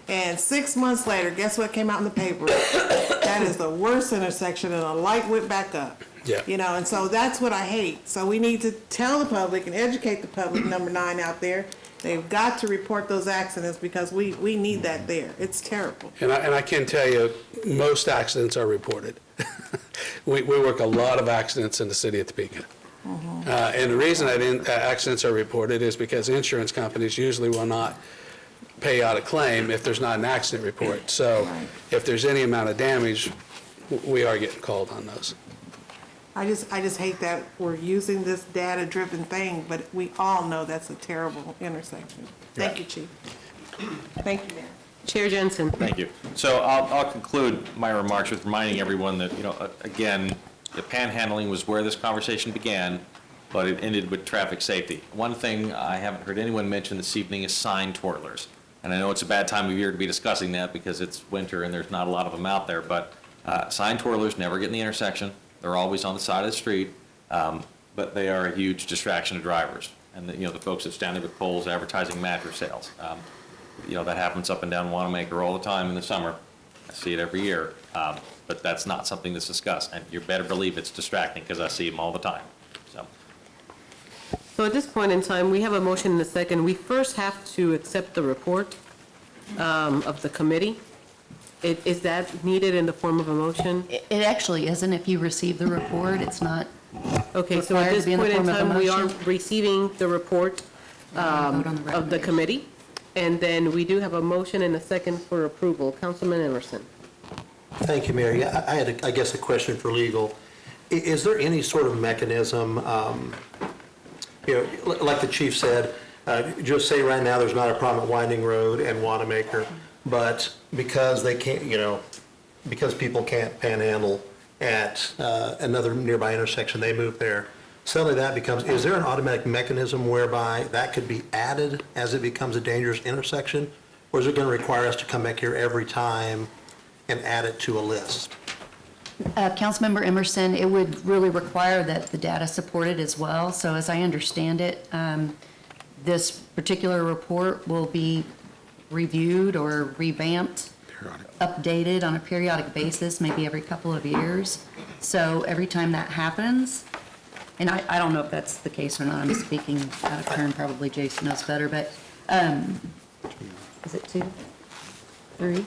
And 6 months later, guess what came out in the paper? That is the worst intersection, and a light went back up. Yeah. You know, and so that's what I hate. So we need to tell the public and educate the public, number 9 out there. They've got to report those accidents because we need that there. It's terrible. And I can tell you, most accidents are reported. We work a lot of accidents in the city of Topeka. And the reason accidents are reported is because insurance companies usually will not pay out a claim if there's not an accident report. So if there's any amount of damage, we are getting called on those. I just hate that we're using this data-driven thing, but we all know that's a terrible intersection. Thank you, Chief. Thank you, Mayor. Chair Jensen. Thank you. So I'll conclude my remarks with reminding everyone that, again, the panhandling was where this conversation began, but it ended with traffic safety. One thing I haven't heard anyone mention this evening is sign twirlers. And I know it's a bad time of year to be discussing that because it's winter and there's not a lot of them out there, but sign twirlers never get in the intersection. They're always on the side of the street, but they are a huge distraction to drivers. And the folks that stand there with poles advertising mattress sales. That happens up and down Wanamaker all the time in the summer. I see it every year, but that's not something that's discussed. And you better believe it's distracting because I see them all the time. So at this point in time, we have a motion and a second. We first have to accept the report of the committee. Is that needed in the form of a motion? It actually isn't. If you receive the report, it's not. Okay, so at this point in time, we are receiving the report of the committee. And then we do have a motion and a second for approval. Councilman Emerson. Thank you, Mayor. Yeah, I had, I guess, a question for legal. Is there any sort of mechanism, like the chief said, just say right now there's not a problem at Winding Road and Wanamaker, but because they can't, because people can't panhandle at another nearby intersection, they move there. Suddenly that becomes, is there an automatic mechanism whereby that could be added as it becomes a dangerous intersection? Or is it going to require us to come back here every time and add it to a list? Councilmember Emerson, it would really require that the data support it as well. So as I understand it, this particular report will be reviewed or revamped, updated on a periodic basis, maybe every couple of years. So every time that happens, and I don't know if that's the case or not, I'm speaking out of turn, probably Jason knows better, but is it 2? 3?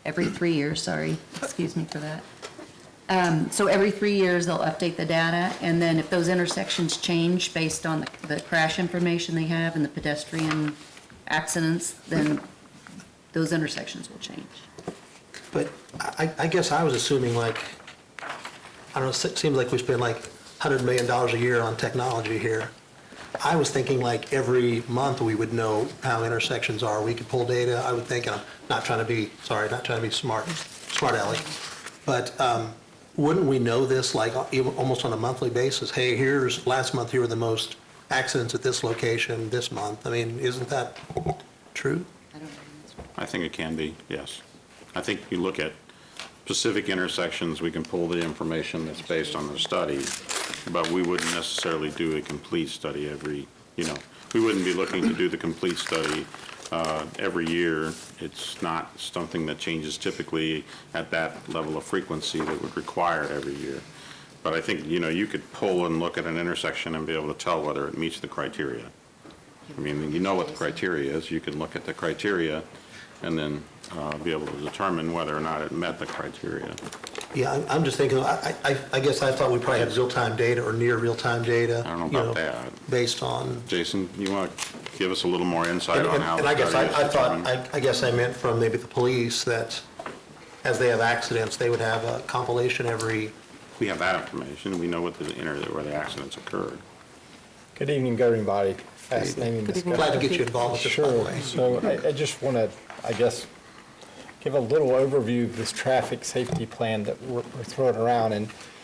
Every 3 years, sorry, excuse me for that. So every 3 years, they'll update the data, and then if those intersections change based on the crash information they have and the pedestrian accidents, then those intersections will change. But I guess I was assuming I don't know, it seems like we spend $100 million a year on technology here. I was thinking every month we would know how intersections are. We could pull data, I would think, and I'm not trying to be smart aleck, but wouldn't we know this almost on a monthly basis? Hey, last month here were the most accidents at this location this month. I mean, isn't that true? I think it can be, yes. I think you look at specific intersections, we can pull the information that's based on the study, but we wouldn't necessarily do a complete study we wouldn't be looking to do the complete study every year. It's not something that changes typically at that level of frequency that would require it every year. But I think, you could pull and look at an intersection and be able to tell whether it meets the criteria. I mean, you know what the criteria is. You can look at the criteria and then be able to determine whether or not it met the criteria. Yeah, I'm just thinking, I guess I thought we probably had real-time data or near real-time data. I don't know about that. Based on. Jason, you want to give us a little more insight on how and the I guess study is determined? I guess I meant from maybe the police that as they have accidents, they would have a compilation every. We have that information. We know where the accidents occurred. Good evening, governing body. Fascinating discussion. Glad to get you involved with this, by the way. So I just want to, give a little overview of this traffic safety plan that we're throwing around.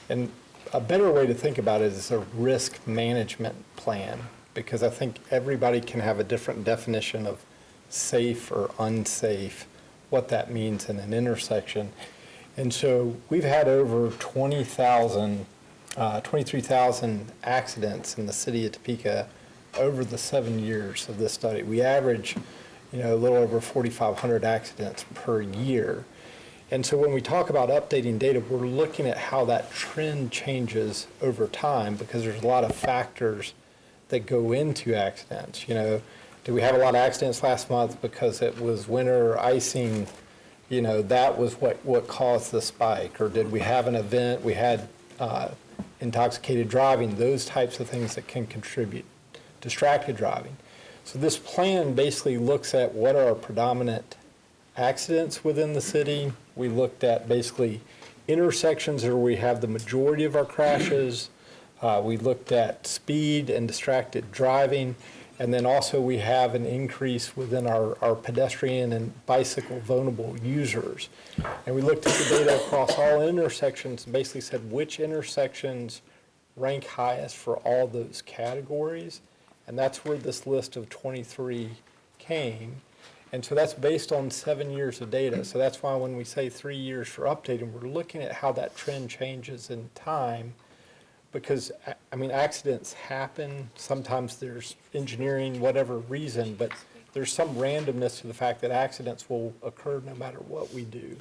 And a better way to think about it is a risk management plan, because I think everybody can have a different definition of safe or unsafe, what that means in an intersection. And so we've had over 20,000 23,000 accidents in the city of Topeka over the 7 years of this study. We average, a little over 4,500 accidents per year. And so when we talk about updating data, we're looking at how that trend changes over time because there's a lot of factors that go into accidents. Did we have a lot of accidents last month because it was winter icing? That was what caused the spike. Or did we have an event? We had intoxicated driving, those types of things that can contribute. Distracted driving. So this plan basically looks at what are our predominant accidents within the city. We looked at basically intersections where we have the majority of our crashes. We looked at speed and distracted driving. And then also we have an increase within our pedestrian and bicycle vulnerable users. And we looked at the data across all intersections and basically said which intersections rank highest for all those categories. And that's where this list of 23 came. And so that's based on 7 years of data. So that's why when we say 3 years for updating, we're looking at how that trend changes in time. Because, accidents happen. Sometimes there's engineering, whatever reason, but there's some randomness to the fact that accidents will occur no matter what we do.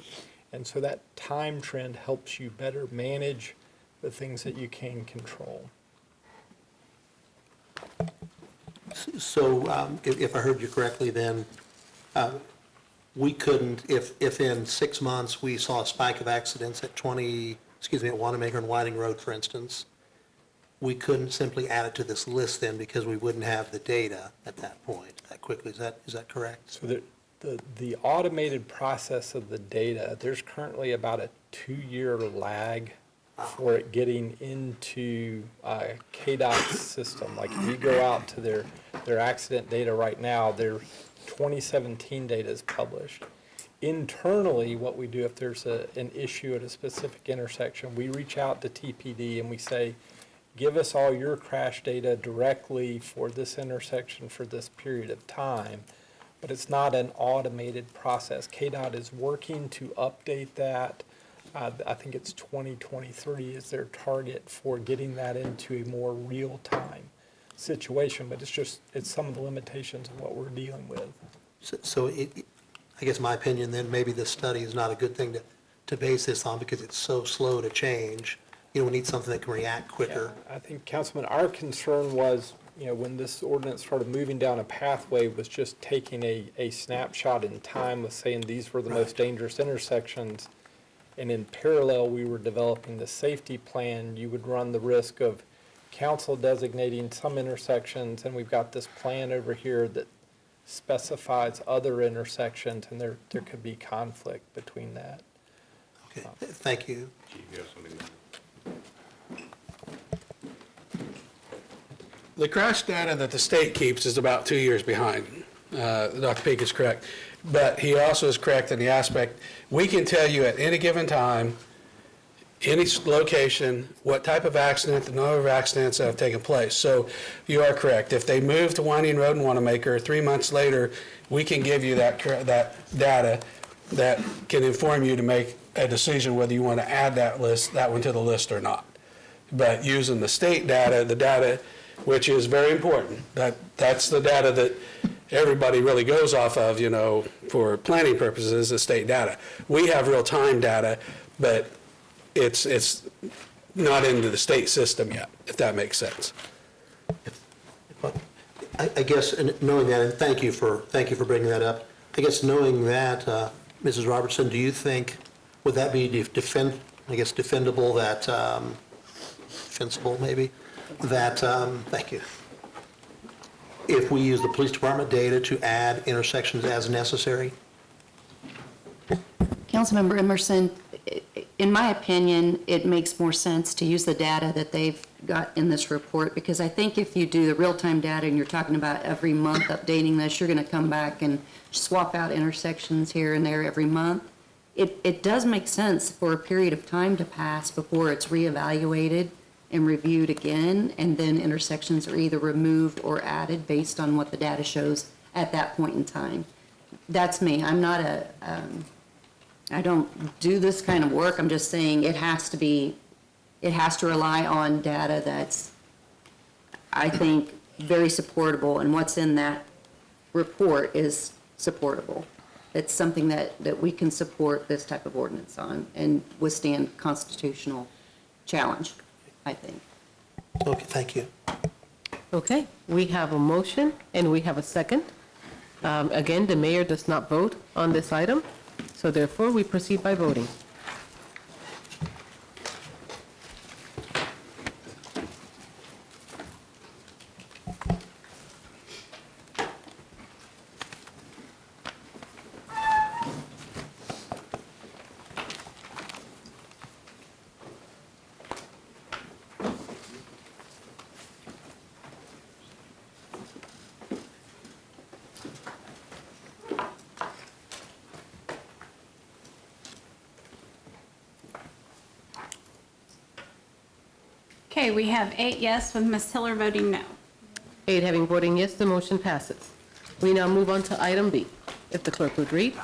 And so that time trend helps you better manage the things that you can control. So if I heard you correctly, then we couldn't, if in 6 months we saw a spike of accidents at Wanamaker and Whiting Road, for instance, we couldn't simply add it to this list then because we wouldn't have the data at that point that quickly. Is that correct? So the automated process of the data, there's currently about a 2-year lag for it getting into KDOT's system. Like if you go out to their accident data right now, their 2017 data is published. Internally, what we do if there's an issue at a specific intersection, we reach out to TPD and we say, give us all your crash data directly for this intersection for this period of time. But it's not an automated process. KDOT is working to update that. I think it's 2023 is their target for getting that into a more real-time situation. But it's some of the limitations of what we're dealing with. So I guess my opinion then, maybe this study is not a good thing to base this on because it's so slow to change. We need something that can react quicker. Yeah, I think, Councilman, our concern was, when this ordinance started moving down a pathway, was just taking a snapshot in time with saying these were the most dangerous intersections. And in parallel, we were developing the safety plan. You would run the risk of council designating some intersections, and we've got this plan over here that specifies other intersections, and there could be conflict between that. Okay, thank you. The crash data that the state keeps is about 2 years behind. Dr. Peak is correct. But he also is correct in the aspect, we can tell you at any given time, any location, what type of accident, the number of accidents that have taken place. So you are correct. If they move to Winding Road and Wanamaker 3 months later, we can give you that data that can inform you to make a decision whether you want to add that one to the list or not. But using the state data, the data which is very important, that's the data that everybody really goes off of, for planning purposes, the state data. We have real-time data, but it's not into the state system yet, if that makes sense. I guess knowing that, and thank you for bringing that up. I guess knowing that, Mrs. Robertson, do you think would that be defendable? That defensible maybe? That thank you. If we use the police department data to add intersections as necessary? Councilmember Emerson, in my opinion, it makes more sense to use the data that they've got in this report, because I think if you do the real-time data and you're talking about every month updating this, you're going to come back and swap out intersections here and there every month. It does make sense for a period of time to pass before it's reevaluated and reviewed again, and then intersections are either removed or added based on what the data shows at that point in time. That's me. I'm not I don't do this kind of work. I'm just saying it has to be it has to rely on data that's, I think, very supportable, and what's in that report is supportable. It's something that we can support this type of ordinance on and withstand constitutional challenge, I think. Okay, thank you. Okay, we have a motion and we have a second. Again, the mayor does not vote on this item, so therefore we proceed by voting. Okay, we have 8 yes with Ms. Hiller voting no. 8 having voting yes, the motion passes. We now move on to item B. If the clerk would read.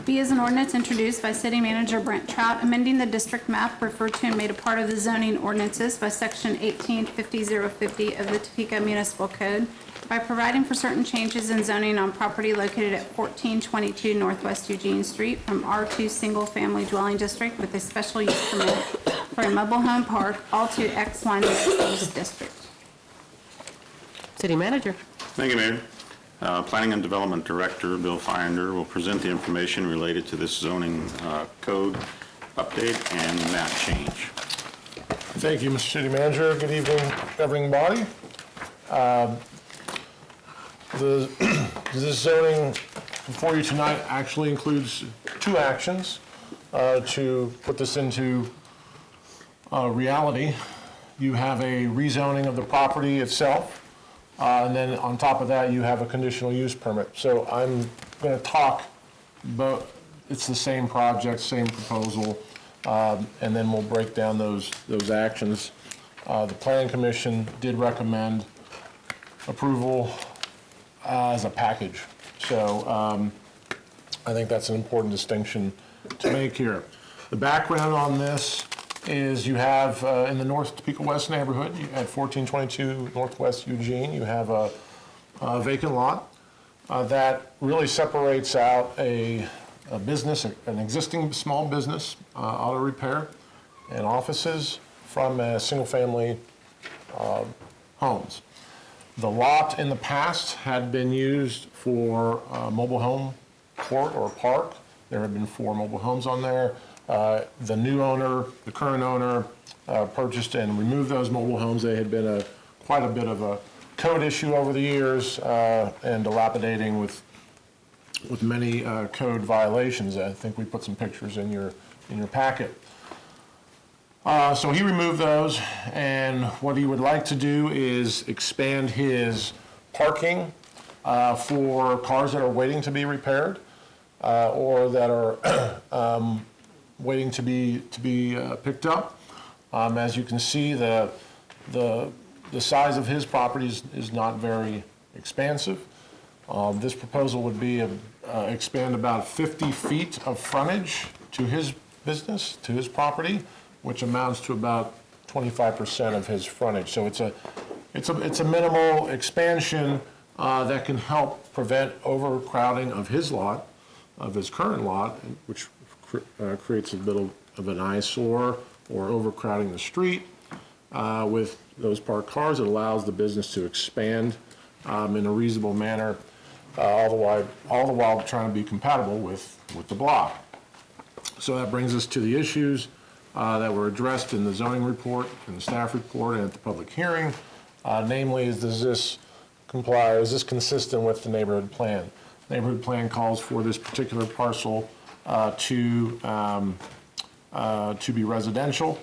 B is an ordinance introduced by City Manager Brent Trout, amending the district map referred to and made a part of the zoning ordinances by Section 1850050 of the Topeka Municipal Code by providing for certain changes in zoning on property located at 1422 Northwest Eugene Street from R2 Single Family Dwelling District with a special use permit for a mobile home park, all to X1 Mixed Use District. City Manager. Thank you, Mayor. Planning and Development Director Bill Finder will present the information related to this zoning code update and map change. Thank you, Mr. City Manager. Good evening, governing body. This zoning before you tonight actually includes 2 actions to put this into reality. You have a rezoning of the property itself. And then on top of that, you have a conditional use permit. So I'm going to talk, but it's the same project, same proposal, and then we'll break down those actions. The Planning Commission did recommend approval as a package. So I think that's an important distinction to make here. The background on this is you have in the North Topeka West neighborhood, at 1422 Northwest Eugene, you have a vacant lot that really separates out a business, an existing small business, auto repair and offices from single-family homes. The lot in the past had been used for mobile home court or park. There had been 4 mobile homes on there. The new owner, the current owner, purchased and removed those mobile homes. They had been quite a bit of a code issue over the years and dilapidating with many code violations. I think we put some pictures in your packet. So he removed those, and what he would like to do is expand his parking for cars that are waiting to be repaired or that are waiting to be picked up. As you can see, the size of his property is not very expansive. This proposal would be expand about 50 feet of frontage to his business, to his property, which amounts to about 25% of his frontage. So it's a minimal expansion that can help prevent overcrowding of his lot, of his current lot, which creates a bit of an eyesore or overcrowding the street with those parked cars. It allows the business to expand in a reasonable manner, all the while trying to be compatible with the block. So that brings us to the issues that were addressed in the zoning report, in the staff report, and at the public hearing. Namely, does this comply, is this consistent with the neighborhood plan? Neighborhood plan calls for this particular parcel to be residential.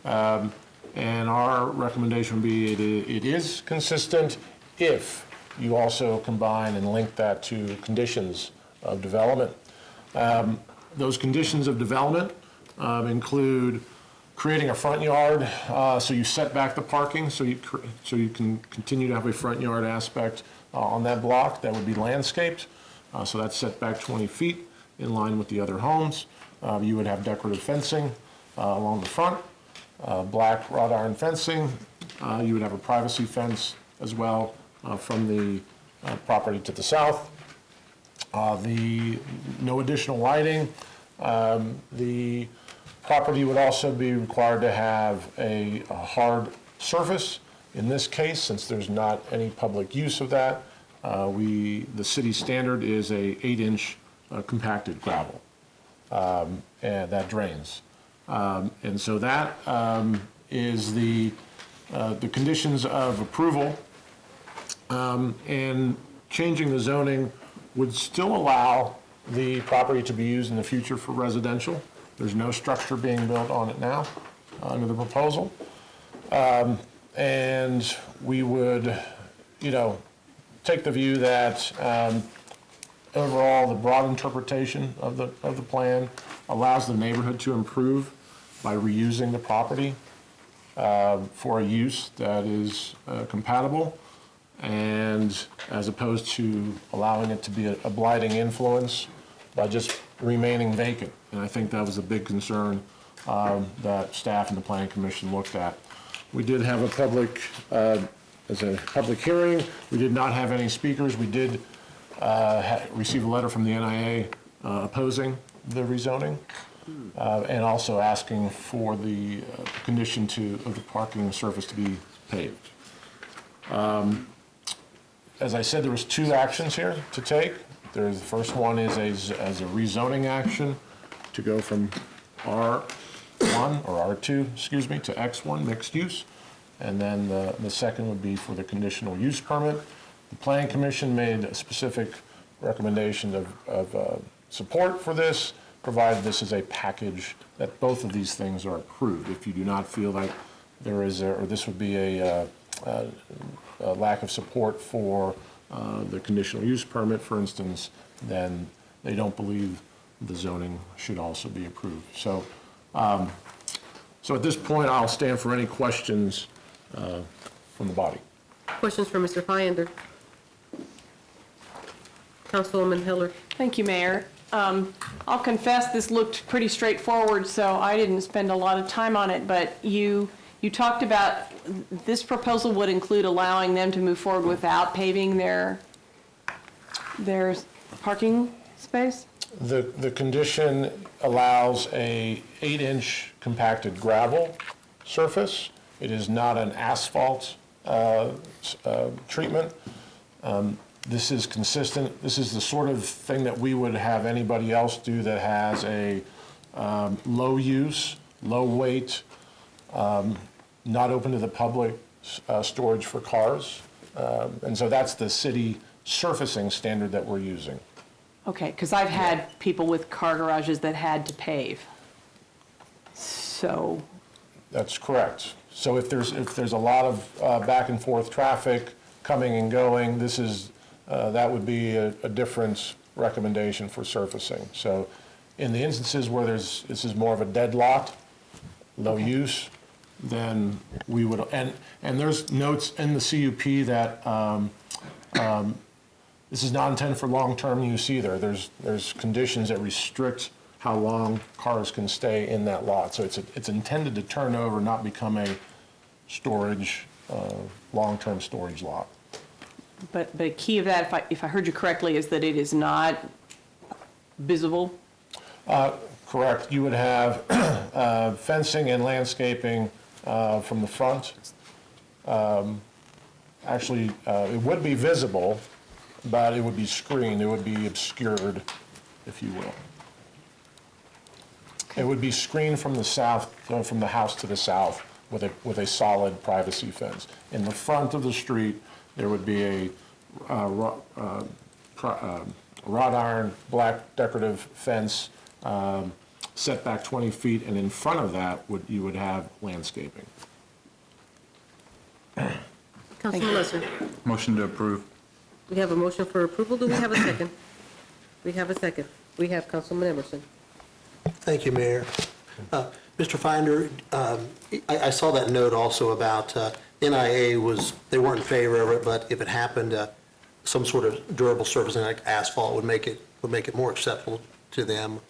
And our recommendation would be it is consistent if you also combine and link that to conditions of development. Those conditions of development include creating a front yard, so you set back the parking, so you can continue to have a front yard aspect on that block that would be landscaped. So that's set back 20 feet in line with the other homes. You would have decorative fencing along the front, black wrought iron fencing. You would have a privacy fence as well from the property to the south. No additional lighting. The property would also be required to have a hard surface. In this case, since there's not any public use of that, the city standard is a 8-inch compacted gravel, and that drains. And so that is the conditions of approval. And changing the zoning would still allow the property to be used in the future for residential. There's no structure being built on it now under the proposal. And we would, take the view that overall the broad interpretation of the plan allows the neighborhood to improve by reusing the property for a use that is compatible, and as opposed to allowing it to be a blighting influence by just remaining vacant. And I think that was a big concern that staff and the Planning Commission looked at. We did have a public hearing. We did not have any speakers. We did receive a letter from the NIA opposing the rezoning, and also asking for the condition of the parking surface to be paved. As I said, there was 2 actions here to take. The first one is as a rezoning action to go from R1 or R2, excuse me, to X1, mixed use. And then the second would be for the conditional use permit. The Planning Commission made a specific recommendation of support for this, provided this is a package that both of these things are approved. If you do not feel like there is, or this would be a lack of support for the conditional use permit, for instance, then they don't believe the zoning should also be approved. So, so at this point, I'll stand for any questions from the body. Questions for Mr. Hyender? Councilwoman Hiller. Thank you, Mayor. I'll confess this looked pretty straightforward, so I didn't spend a lot of time on it, but you talked about this proposal would include allowing them to move forward without paving their parking space? The condition allows a 8-inch compacted gravel surface. It is not an asphalt treatment. This is consistent. This is the sort of thing that we would have anybody else do that has a low use, low weight, not open to the public storage for cars. And so that's the city surfacing standard that we're using. Okay, because I've had people with car garages that had to pave. So. That's correct. So if there's a lot of back and forth traffic coming and going, this is that would be a different recommendation for surfacing. So in the instances where this is more of a dead lot, low use, then we would, and there's notes in the CUP that this is not intended for long-term use either. There's conditions that restrict how long cars can stay in that lot. So it's intended to turn over, not become a storage, long-term storage lot. But the key of that, if I heard you correctly, is that it is not visible? Correct. You would have fencing and landscaping from the front. Actually, it would be visible, but it would be screened. It would be obscured, if you will. Okay. It would be screened from the south, from the house to the south, with a solid privacy fence. In the front of the street, there would be a wrought iron black decorative fence set back 20 feet, and in front of that you would have landscaping. Councilman Lesser. Motion to approve. We have a motion for approval. Do we have a second? We have a second. We have Councilman Emerson. Thank you, Mayor. Mr. Finder, I saw that note also about NIA they weren't in favor of it, but if it happened, some sort of durable surfacing like asphalt would make it more acceptable to them.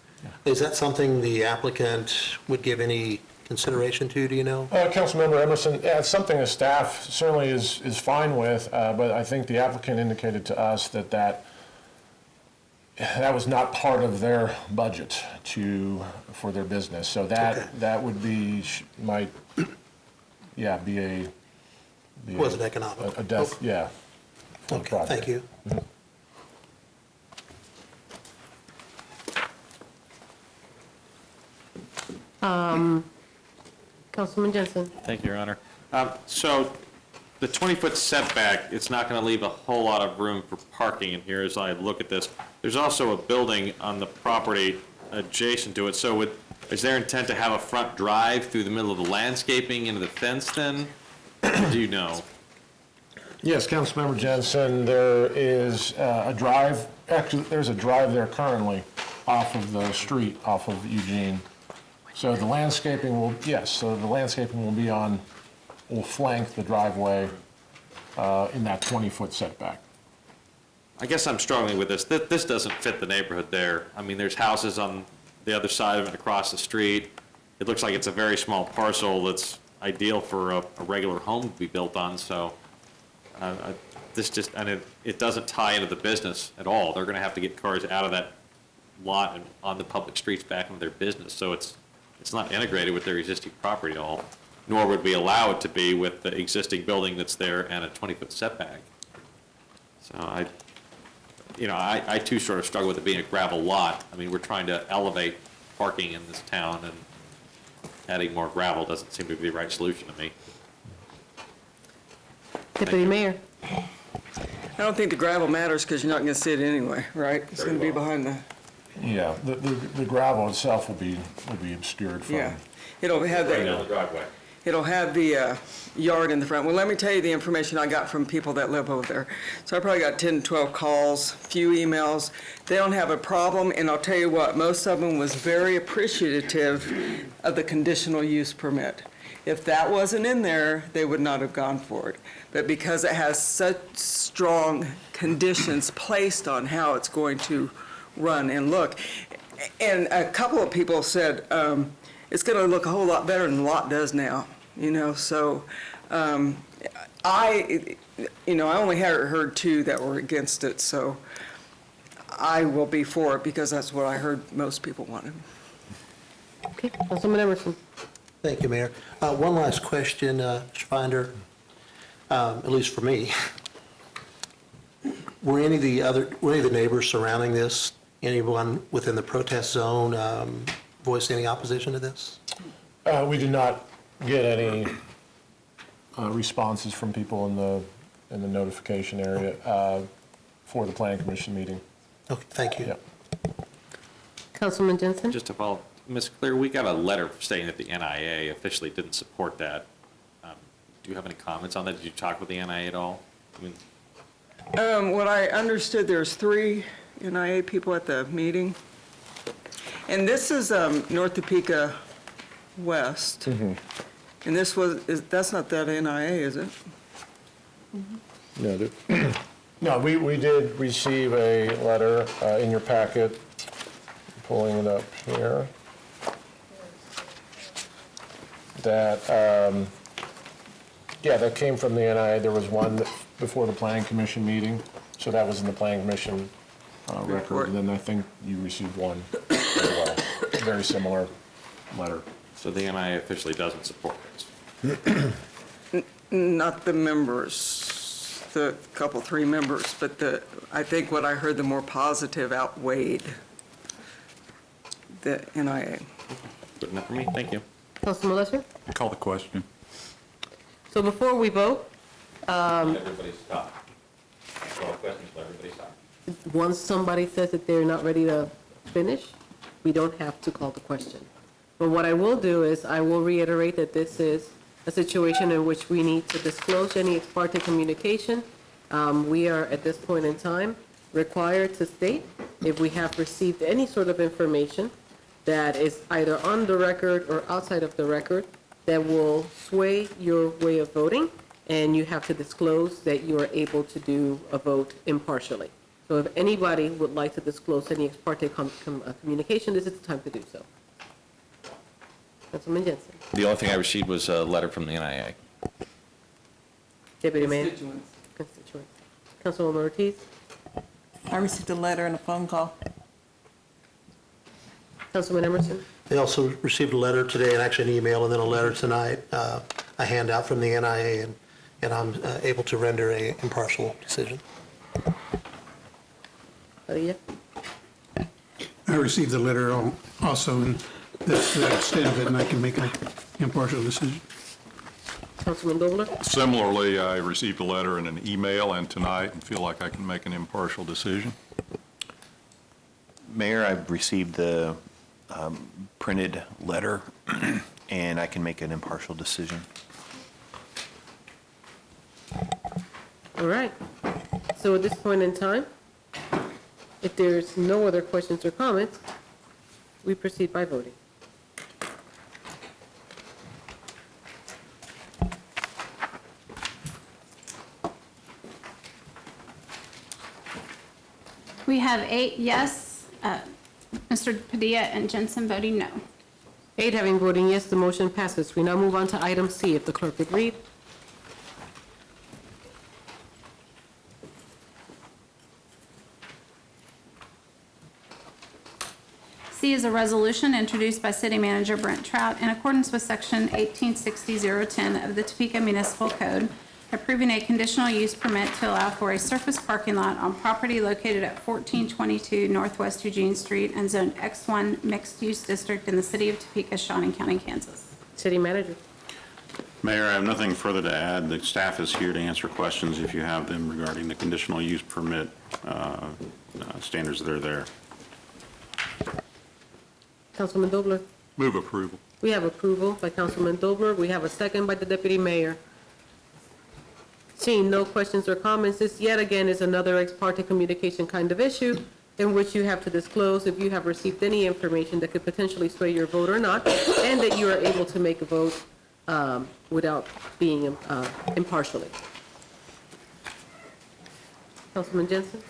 Is that something the applicant would give any consideration to, do you know? Councilmember Emerson, yeah, it's something the staff certainly is fine with, but I think the applicant indicated to us that was not part of their budget for their business. So that would be, might, yeah, be a. Wasn't economic. A death, yeah. For the Okay, project. thank you. Mhm. Councilman Jensen. Thank you, Your Honor. So the 20-foot setback, it's not going to leave a whole lot of room for parking in here as I look at this. There's also a building on the property adjacent to it. So is there intent to have a front drive through the middle of the landscaping into the fence then? Or do you know? Yes, Councilmember Jensen, there is a drive, actually, there's a drive there currently off of the street, off of Eugene. So the landscaping will, yes, so the landscaping will flank the driveway in that 20-foot setback. I guess I'm struggling with this. This doesn't fit the neighborhood there. I mean, there's houses on the other side of it across the street. It looks like it's a very small parcel that's ideal for a regular home to be built on, so it doesn't tie into the business at all. They're going to have to get cars out of that lot and on the public streets back into their business, so it's not integrated with their existing property at all, nor would we allow it to be with the existing building that's there and a 20-foot setback. So I too sort of struggle with it being a gravel lot. I mean, we're trying to elevate parking in this town, and adding more gravel doesn't seem to be the right solution to me. Deputy Mayor. I don't think the gravel matters because you're not going to see it anyway, right? It's going to be behind the. Yeah, the gravel itself will be obscured from. Yeah, it'll have Right down the driveway. It'll have the yard in the front. Well, let me tell you the information I got from people that live over there. So I probably got 10, 12 calls, few emails. They don't have a problem, and I'll tell you what, most of them was very appreciative of the conditional use permit. If that wasn't in there, they would not have gone for it. But because it has such strong conditions placed on how it's going to run and look, and a couple of people said it's going to look a whole lot better than the lot does now, so I only heard two that were against it, so I will be for it because that's what I heard most people wanted. Okay, Councilman Emerson. Thank you, Mayor. One last question, Mr. Finder, at least for me. Were any of the neighbors surrounding this, anyone within the protest zone voice any opposition to this? We did not get any responses from people in the notification area for the Planning Commission meeting. Okay, thank you. Yeah. Councilman Jensen. Just to follow, Ms. Clear, we got a letter stating that the NIA officially didn't support that. Do you have any comments on that? Did you talk with the NIA at all? What I understood, there's 3 NIA people at the meeting. And this is North Topeka West. Mm-hmm. And that's not that NIA, is it? No, we did receive a letter in your packet, pulling it up here, that, that came from the NIA. There was one before the Planning Commission meeting, so that was in the Planning Commission record, and then I think you received one as well, very similar letter. So the NIA officially doesn't support this? Not the members, the couple, 3 members, but I think what I heard, the more positive outweighed the NIA. Good enough for me, thank you. Councilman Lesser. Call the question. So before we vote, Everybody stop. Call questions, everybody stop. once somebody says that they're not ready to finish, we don't have to call the question. But what I will do is I will reiterate that this is a situation in which we need to disclose any ex parte communication. We are at this point in time required to state if we have received any sort of information that is either on the record or outside of the record that will sway your way of voting, and you have to disclose that you are able to do a vote impartially. So if anybody would like to disclose any ex parte communication, this is the time to do so. Councilman Jensen. The only thing I received was a letter from the NIA. Deputy Mayor. Constituents. Councilwoman Ortiz. I received a letter and a phone call. Councilman Emerson. They also received a letter today, and actually an email, and then a letter tonight, a handout from the NIA, and I'm able to render a impartial decision. Padilla. I received the letter also, and that's the extent of it, and I can make an impartial decision. Councilman Dobler. Similarly, I received a letter and an email and tonight and feel like I can make an impartial decision. Mayor, I've received the printed letter, and I can make an impartial decision. All right. So at this point in time, if there's no other questions or comments, we proceed by voting. We have 8 yes, Mr. Padilla and Jensen voting no. 8 having voting yes, the motion passes. We now move on to item C, if the clerk would read. C is a resolution introduced by City Manager Brent Trout in accordance with Section 1860-010 of the Topeka Municipal Code, approving a conditional use permit to allow for a surface parking lot on property located at 1422 Northwest Eugene Street and Zone X1 Mixed Use District in the City of Topeka, Shawnee County, Kansas. City Manager. Mayor, I have nothing further to add. The staff is here to answer questions if you have them regarding the conditional use permit standards that are there. Councilman Dobler. Move approval. We have approval by Councilman Dobler. We have a second by the Deputy Mayor. Seeing no questions or comments, this yet again is another ex parte communication kind of issue in which you have to disclose if you have received any information that could potentially sway your vote or not, and that you are able to make a vote without being impartially. Councilman Jensen.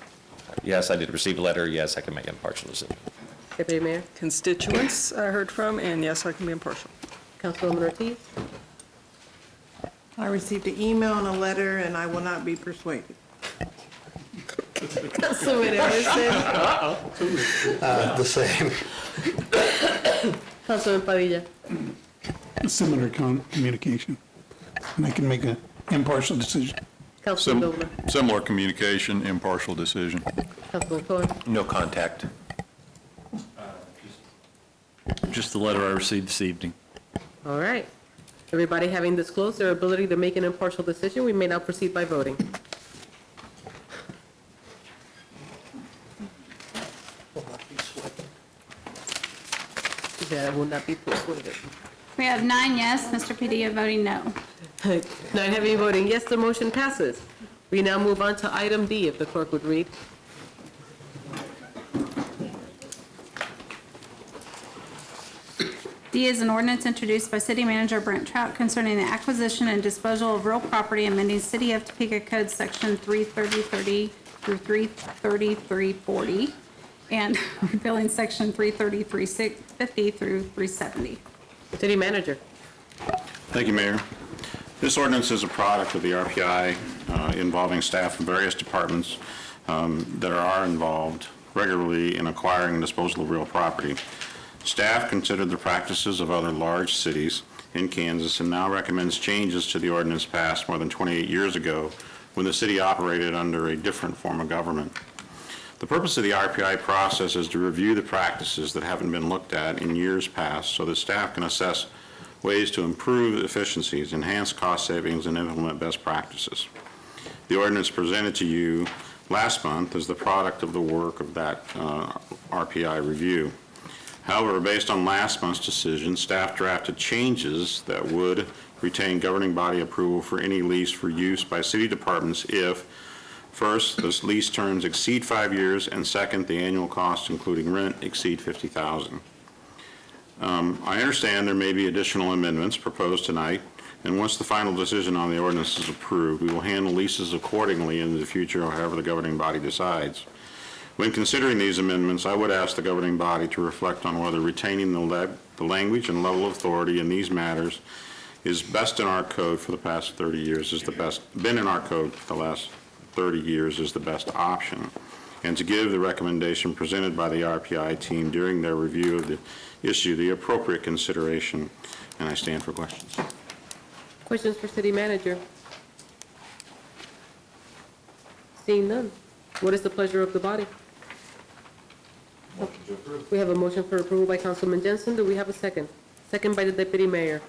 Yes, I did receive a letter. Yes, I can make an impartial decision. Deputy Mayor. Constituents I heard from, and yes, I can be impartial. Councilwoman Ortiz. I received an email and a letter, and I will not be persuaded. Councilman Emerson. The same. Councilman Padilla. Similar communication, and I can make an impartial decision. Councilman Dobler. Similar communication, impartial decision. Councilman Cohen. No contact. Just the letter I received this evening. All right. Everybody having disclosed their ability to make an impartial decision, we may now proceed by voting. That will not be persuaded. We have 9 yes, Mr. Padilla voting no. 9 having voting yes, the motion passes. We now move on to item D, if the clerk would read. D is an ordinance introduced by City Manager Brent Trout concerning the acquisition and disposal of real property, amending City of Topeka Code Section 33030 through 33340, and repealing Section 33350 through 370. City Manager. Thank you, Mayor. This ordinance is a product of the RPI involving staff from various departments that are involved regularly in acquiring and disposal of real property. Staff considered the practices of other large cities in Kansas and now recommends changes to the ordinance passed more than 28 years ago when the city operated under a different form of government. The purpose of the RPI process is to review the practices that haven't been looked at in years past so that staff can assess ways to improve efficiencies, enhance cost savings, and implement best practices. The ordinance presented to you last month is the product of the work of that RPI review. However, based on last month's decision, staff drafted changes that would retain governing body approval for any lease for use by city departments if, first, the lease terms exceed 5 years, and second, the annual costs, including rent, exceed $50,000. I understand there may be additional amendments proposed tonight, and once the final decision on the ordinance is approved, we will handle leases accordingly in the future, or however the governing body decides. When considering these amendments, I would ask the governing body to reflect on whether retaining the language and level of authority in these matters is best in our code for the past 30 years, been in our code for the last 30 years is the best option, and to give the recommendation presented by the RPI team during their review of the issue the appropriate consideration. And I stand for questions. Questions for city manager? Seeing none. What is the pleasure of the body? We have a motion for approval by Councilman Jensen. Do we have a second? Second by the deputy mayor.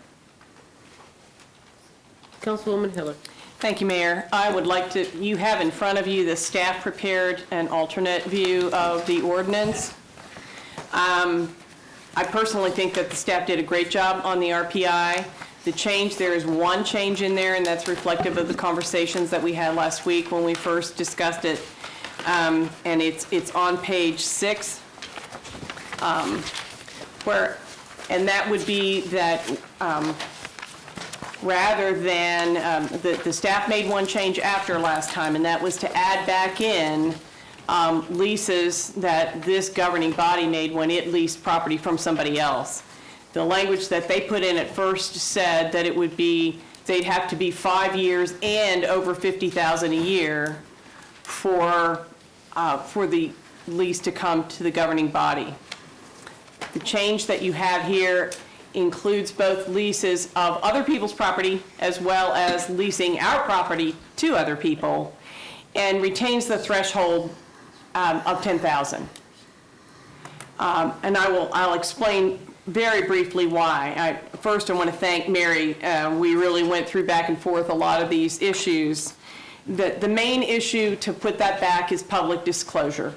Councilwoman Hiller. Thank you, Mayor. I would like to, you have in front of you the staff prepared an alternate view of the ordinance. I personally think that the staff did a great job on the RPI. The change, there is one change in there, and that's reflective of the conversations that we had last week when we first discussed it. And it's on page 6, and that would be that rather than, the staff made one change after last time, and that was to add back in leases that this governing body made when it leased property from somebody else. The language that they put in at first said that it would be, they'd have to be 5 years and over $50,000 a year for the lease to come to the governing body. The change that you have here includes both leases of other people's property as well as leasing our property to other people, and retains the threshold of $10,000. And I'll explain very briefly why. First, I want to thank Mary. We really went through back and forth a lot of these issues. The main issue to put that back is public disclosure.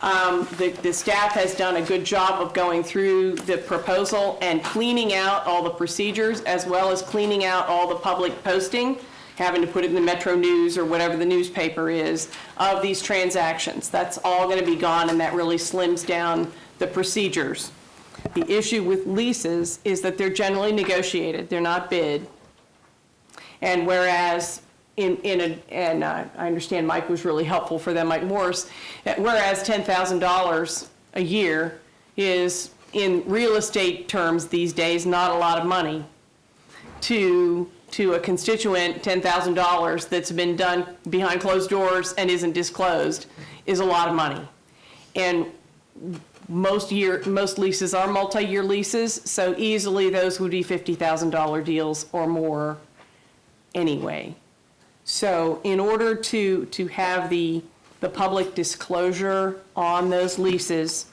The staff has done a good job of going through the proposal and cleaning out all the procedures, as well as cleaning out all the public posting, having to put it in the Metro News or whatever the newspaper is, of these transactions. That's all going to be gone, and that really slims down the procedures. The issue with leases is that they're generally negotiated. They're not bid. And whereas I understand Mike was really helpful for them, Mike Morse, whereas $10,000 a year is, in real estate terms these days, not a lot of money, to a constituent, $10,000 that's been done behind closed doors and isn't disclosed is a lot of money. And most leases are multi-year leases, so easily those would be $50,000 deals or more anyway. So in order to have the public disclosure on those leases,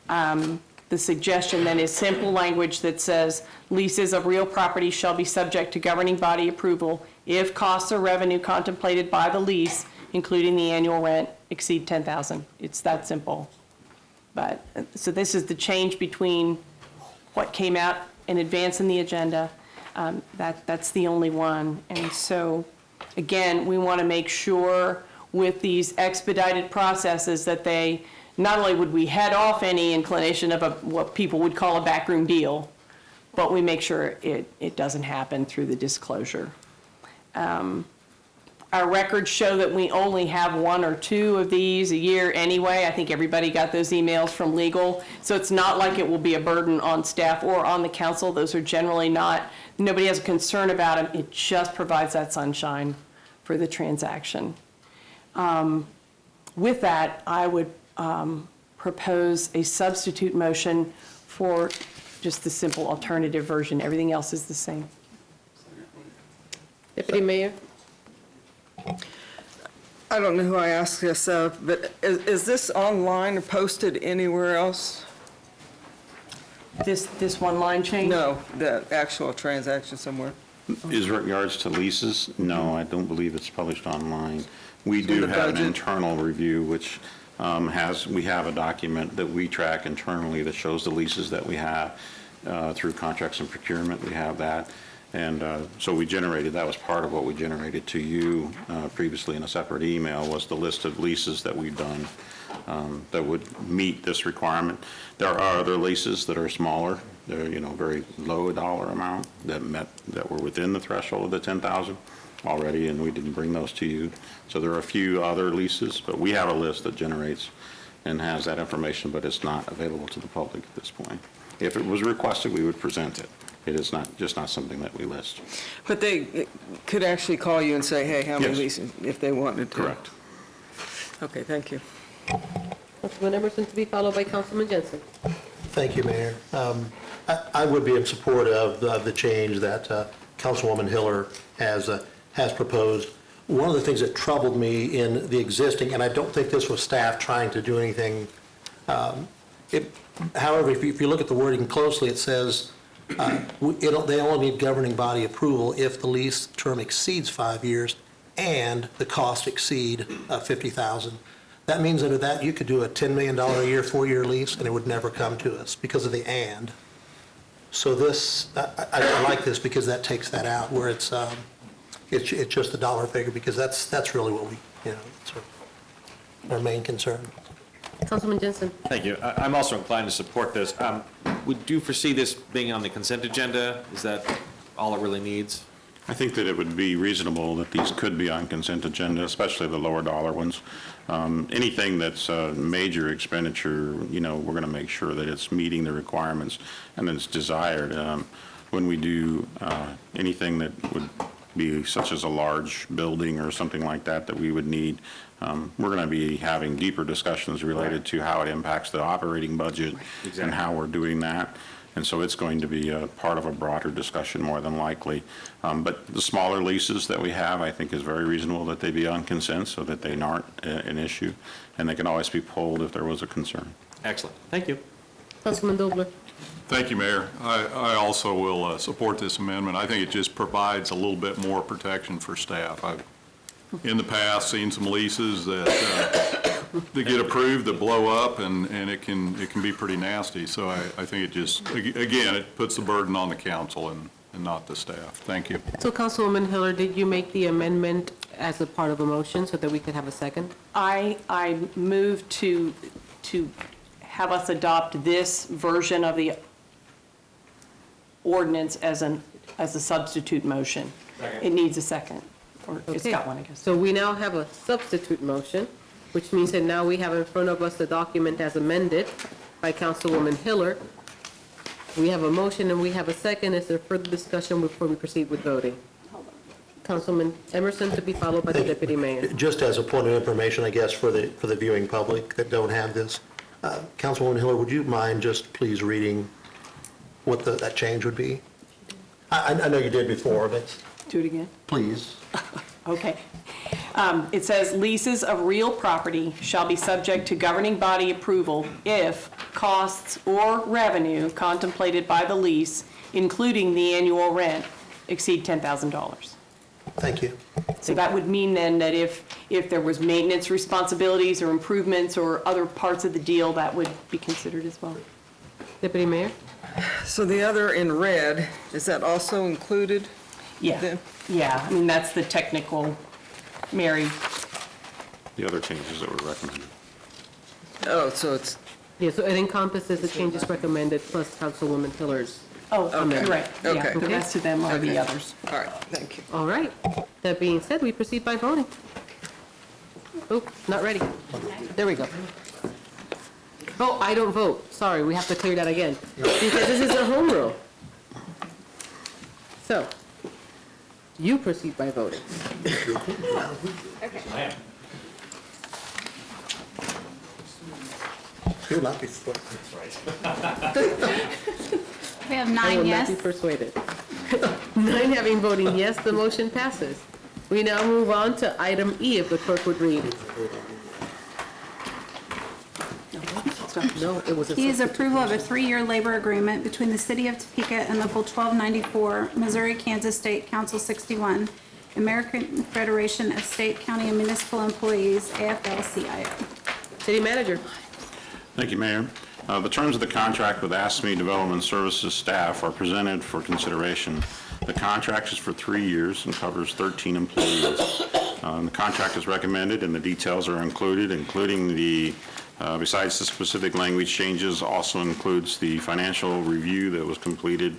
the suggestion then is simple language that says leases of real property shall be subject to governing body approval if costs or revenue contemplated by the lease, including the annual rent, exceed $10,000. It's that simple. But so this is the change between what came out in advance in the agenda. That's the only one. And so, again, we want to make sure with these expedited processes that they, not only would we head off any inclination of what people would call a backroom deal, but we make sure it doesn't happen through the disclosure. Our records show that we only have 1 or 2 of these a year anyway. I think everybody got those emails from legal. So it's not like it will be a burden on staff or on the council. Those are generally not, nobody has a concern about them. It just provides that sunshine for the transaction. With that, I would propose a substitute motion for just the simple alternative version. Everything else is the same. Deputy Mayor. I don't know who I asked this of, but is this online or posted anywhere else? This one line change? No, the actual transaction somewhere. Is regards to leases? No, I don't believe it's published online. We do have an internal review, which we have a document that we track internally that shows the leases that we have through contracts and procurement. We have that. And so we generated, that was part of what we generated to you previously in a separate email, was the list of leases that we've done that would meet this requirement. There are other leases that are smaller. They're, very low dollar amount that were within the threshold of the 10,000 already, and we didn't bring those to you. So there are a few other leases, but we have a list that generates and has that information, but it's not available to the public at this point. If it was requested, we would present it. It is not something that we list. But they could actually call you and say, hey, how many Yes. leases, if they wanted to. Correct. Okay, thank you. Councilman Emerson, to be followed by Councilman Jensen. Thank you, Mayor. I would be in support of the change that Councilwoman Hiller has proposed. One of the things that troubled me in the existing, and I don't think this was staff trying to do anything, however, if you look at the wording closely, it says they only need governing body approval if the lease term exceeds 5 years and the cost exceed $50,000. That means under that, you could do a $10 million a year, 4-year lease, and it would never come to us because of the and. So this, I like this because that takes that out, where it's just the dollar figure, because that's really what we, it's our main concern. Councilman Jensen. Thank you. I'm also inclined to support this. Would you foresee this being on the consent agenda? Is that all it really needs? I think that it would be reasonable that these could be on consent agenda, especially the lower dollar ones. Anything that's a major expenditure, we're going to make sure that it's meeting the requirements and that it's desired. When we do anything that would be such as a large building or something like that we would need, we're going to be having deeper discussions related to how it impacts the operating budget and how we're doing that. And so it's going to be a part of a broader discussion more than likely. But the smaller leases that we have, I think is very reasonable that they be on consent so that they aren't an issue. And they can always be pulled if there was a concern. Excellent. Thank you. Councilman Dobler. Thank you, Mayor. I also will support this amendment. I think it just provides a little bit more protection for staff. I've, in the past, seen some leases that get approved that blow up, and it can be pretty nasty. So I think it just, again, it puts the burden on the council and not the staff. Thank you. So Councilwoman Hiller, did you make the amendment as a part of a motion so that we could have a second? I moved to have us adopt this version of the ordinance as a substitute motion. It needs a second, or it's Okay. got one, I guess. So we now have a substitute motion, which means that now we have in front of us the document as amended by Councilwoman Hiller. We have a motion and we have a second. Is there further discussion before we proceed with voting? Councilman Emerson, to be followed by the Deputy Mayor. Just as a point of information, I guess, for the viewing public that don't have this, Councilwoman Hiller, would you mind just please reading what that change would be? I know you did before, but Do it again? please. Okay. It says leases of real property shall be subject to governing body approval if costs or revenue contemplated by the lease, including the annual rent, exceed $10,000. Thank you. So that would mean then that if there was maintenance responsibilities or improvements or other parts of the deal, that would be considered as well. Deputy Mayor? So the other in red, is that also included? Yeah, yeah, I mean, that's the technical, Mary. The other changes that were recommended. Oh, so it's, Yeah, so it encompasses the changes recommended plus Councilwoman Hiller's. Oh, Okay. correct. Yeah, Okay. the rest of them are the Okay. others. all right, thank you. All right. That being said, we proceed by voting. Oh, not ready. There we go. Oh, I don't vote. Sorry, we have to clear that again. Because this is a home rule. So, you proceed by voting. You'll not be split. We have I 9 will not yes. be persuaded. 9 having voting yes, the motion passes. We now move on to item E, if the clerk would read. No, it was a E is substitute. approval of a 3-year labor agreement between the City of Topeka and Local 1294, Missouri-Kansas State Council 61, American Federation of State, County, and Municipal Employees, AFL-CIO. City Manager. Thank you, Mayor. The terms of the contract with ASME Development Services staff are presented for consideration. The contract is for 3 years and covers 13 employees. The contract is recommended and the details are included, including the Besides the specific language changes, also includes the financial review that was completed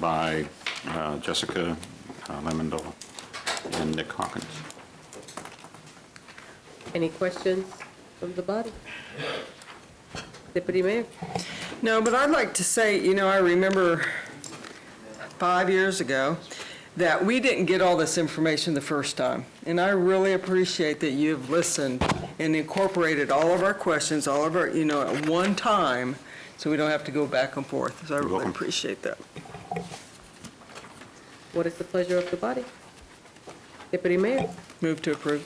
by Jessica Lemondola and Nick Hawkins. Any questions from the body? Deputy Mayor? No, but I'd like to say, I remember 5 years ago that we didn't get all this information the first time. And I really appreciate that you've listened and incorporated all of our questions, all of our, at one time, so we don't have to go back and forth. So I really appreciate that. What is the pleasure of the body? Deputy Mayor? Move to approve.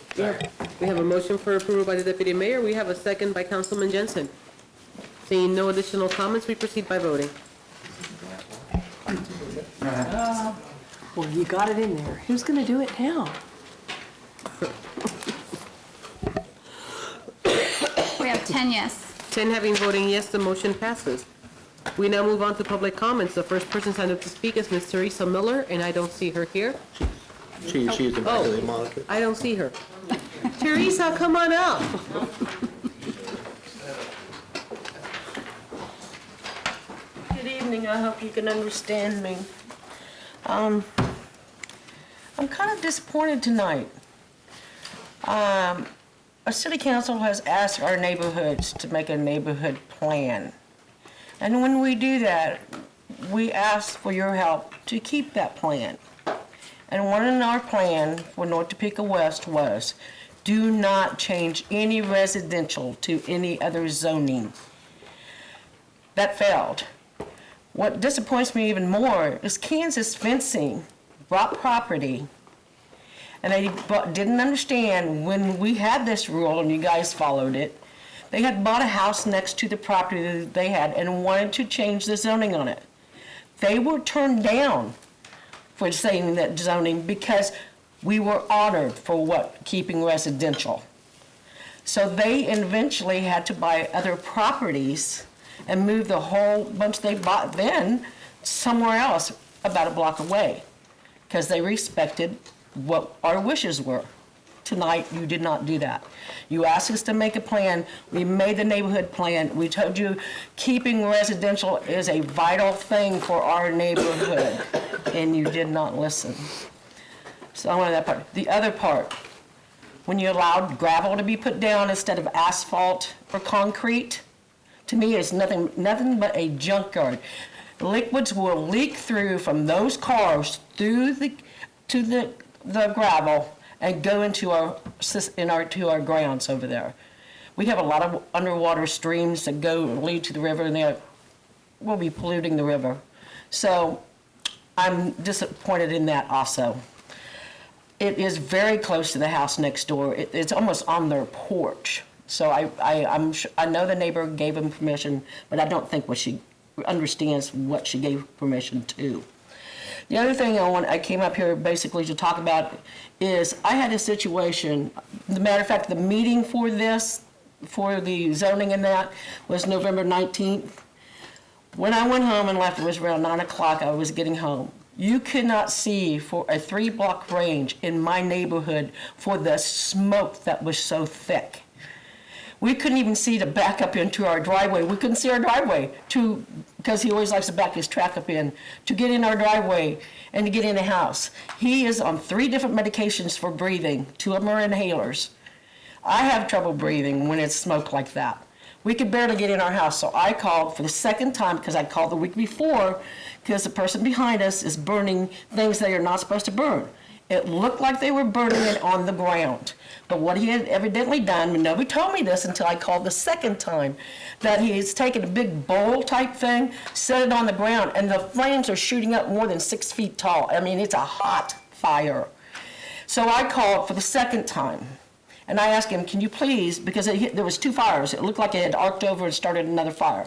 We have a motion for approval by the Deputy Mayor. We have a second by Councilman Jensen. Seeing no additional comments, we proceed by voting. Well, you got it in there. Who's going to do it now? We have 10 yes. 10 having voting yes, the motion passes. We now move on to public comments. The first person signed up to speak is Ms. Teresa Miller, and I don't see her here. She is the back of the monitor. I don't see her. Teresa, come on up. Good evening. I hope you can understand me. I'm kind of disappointed tonight. Our city council has asked our neighborhoods to make a neighborhood plan. And when we do that, we ask for your help to keep that plan. And one in our plan for North Topeka West was, do not change any residential to any other zoning. That failed. What disappoints me even more is Kansas Fencing bought property, and they didn't understand when we had this rule and you guys followed it. They had bought a house next to the property that they had and wanted to change the zoning on it. They were turned down for saying that zoning because we were honored for keeping residential. So they eventually had to buy other properties and move the whole bunch they bought then somewhere else about a block away because they respected what our wishes were. Tonight, you did not do that. You asked us to make a plan. We made the neighborhood plan. We told you keeping residential is a vital thing for our neighborhood, and you did not listen. So I wanted that part. The other part, when you allowed gravel to be put down instead of asphalt or concrete, to me, it's nothing but a junkyard. Liquids will leak through from those cars through to the gravel and go into our grounds over there. We have a lot of underwater streams that lead to the river, and we'll be polluting the river. So I'm disappointed in that also. It is very close to the house next door. It's almost on their porch. So I know the neighbor gave him permission, but I don't think she understands what she gave permission to. The other thing I came up here basically to talk about is I had a situation, as a matter of fact, the meeting for the zoning and that was November 19th. When I went home and left, it was around 9 o'clock, I was getting home. You could not see for a 3-block range in my neighborhood for the smoke that was so thick. We couldn't even see to back up into our driveway. We couldn't see our driveway because he always likes to back his truck up in, to get in our driveway and to get in the house. He is on 3 different medications for breathing. 2 of them are inhalers. I have trouble breathing when it's smoke like that. We could barely get in our house, so I called for the second time because I called the week before because the person behind us is burning things they are not supposed to burn. It looked like they were burning it on the ground. But what he had evidently done, and nobody told me this until I called the second time, that he's taken a big bowl type thing, set it on the ground, and the flames are shooting up more than 6 feet tall. I mean, it's a hot fire. So I called for the second time. And I asked him, can you please, because there was 2 fires. It looked like it had arced over and started another fire.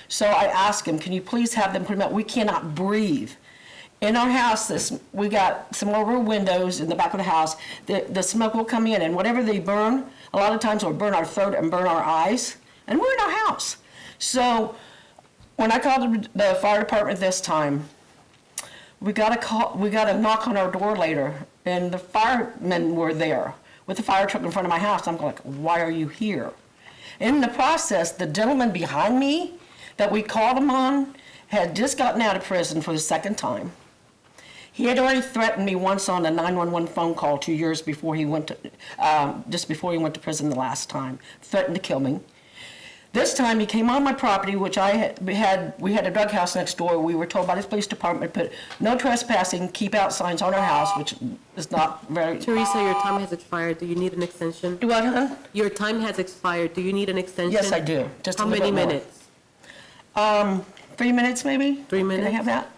So I asked him, can you please have them put them out? We cannot breathe. In our house, we got some over windows in the back of the house. The smoke will come in, and whatever they burn, a lot of times will burn our throat and burn our eyes. And we're in our house. So when I called the fire department this time, we got a knock on our door later, and the firemen were there with the fire truck in front of my house. I'm like, why are you here? In the process, the gentleman behind me that we called him on had just gotten out of prison for the second time. He had already threatened me once on a 911 phone call 2 years before he went to, just before he went to prison the last time, threatened to kill me. This time he came on my property, which we had a drug house next door. We were told by the police department to put no trespassing, keep out signs on our house, which is not very. Teresa, your time has expired. Do you need an extension? Do what, hon? Your time has expired. Do you need an extension? Yes, I do. Just a How little many bit more. minutes? 3 minutes maybe? 3 minutes? Can I have that?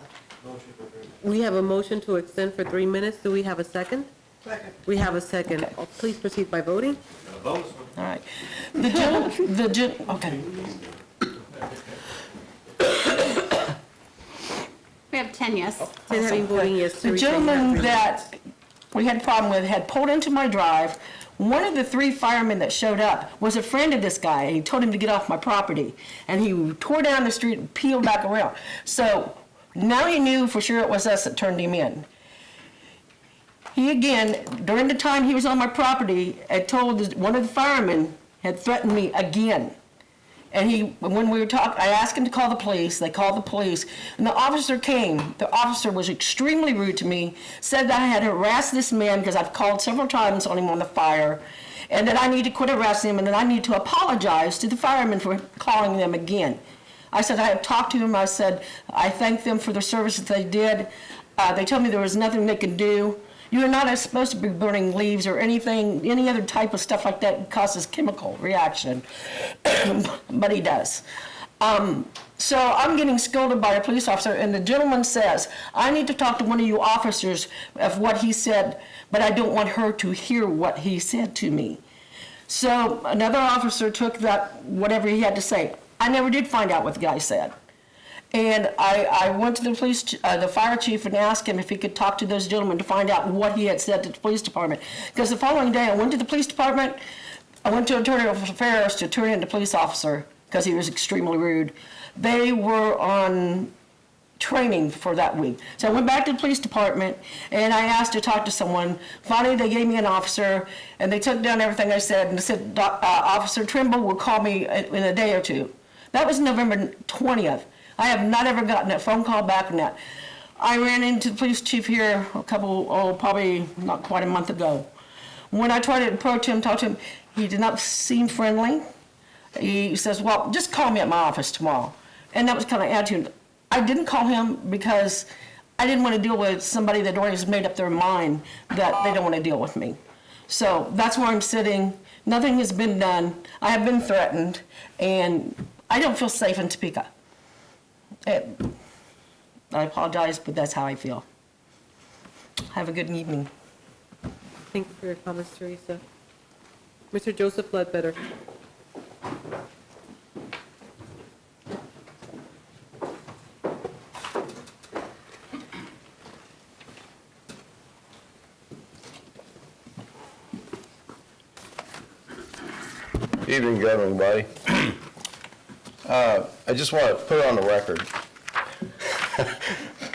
We have a motion to extend for 3 minutes. Do we have a second? Second. We have a second. Please proceed by voting. All right. Okay. We have 10 yes. 10 having voting yes. The Teresa, you have gentleman 3 that we had a problem with had pulled into my drive. One of the 3 firemen that showed up was a friend of this guy, and he told him to get off my property. And he tore down the street and peeled back around. So now he knew for sure it was us that turned him in. He again, during the time he was on my property, had told one of the firemen had threatened me again. And when we were talking, I asked him to call the police. They called the police, and the officer came. The officer was extremely rude to me, said that I had harassed this man because I've called several times on him on the fire, and that I need to quit harassing him, and that I need to apologize to the firemen for calling them again. I said I have talked to him. I said I thank them for the service that they did. They told me there was nothing they could do. You're not supposed to be burning leaves or anything, any other type of stuff like that causes chemical reaction, but he does. So I'm getting scolded by a police officer, and the gentleman says, I need to talk to one of you officers of what he said, but I don't want her to hear what he said to me. So another officer took that, whatever he had to say. I never did find out what the guy said. And I went to the fire chief and asked him if he could talk to those gentlemen to find out what he had said to the police department. Because the following day I went to the police department, I went to Attorney Affairs to turn in the police officer because he was extremely rude. They were on training for that week. So I went back to the police department and I asked to talk to someone. Finally, they gave me an officer and they took down everything I said and they said, Officer Trimble will call me in a day or two. That was November 20th. I have not ever gotten a phone call back on that. I ran into the police chief here probably not quite a month ago. When I tried to approach him, talk to him, he did not seem friendly. He says, well, just call me at my office tomorrow. And that was kind of attitude. I didn't call him because I didn't want to deal with somebody that already has made up their mind that they don't want to deal with me. So that's where I'm sitting. Nothing has been done. I have been threatened, and I don't feel safe in Topeka. I apologize, but that's how I feel. Have a good evening. Thank you for your comments, Teresa. Mr. Joseph Ledbetter. Evening, everybody. I just want to put on the record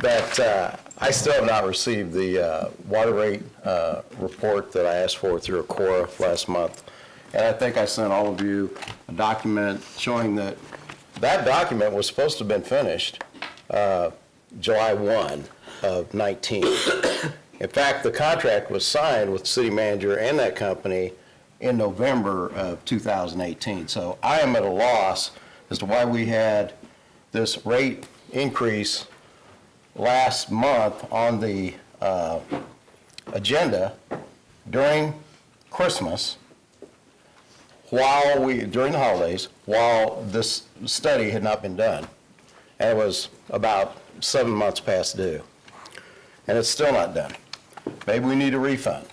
that I still have not received the water rate report that I asked for through Acora last month. And I think I sent all of you a document showing that that document was supposed to have been finished July 1 of 19. In fact, the contract was signed with the city manager and that company in November of 2018. So I am at a loss as to why we had this rate increase last month on the agenda during Christmas, during the holidays, while this study had not been done. And it was about 7 months past due. And it's still not done. Maybe we need a refund.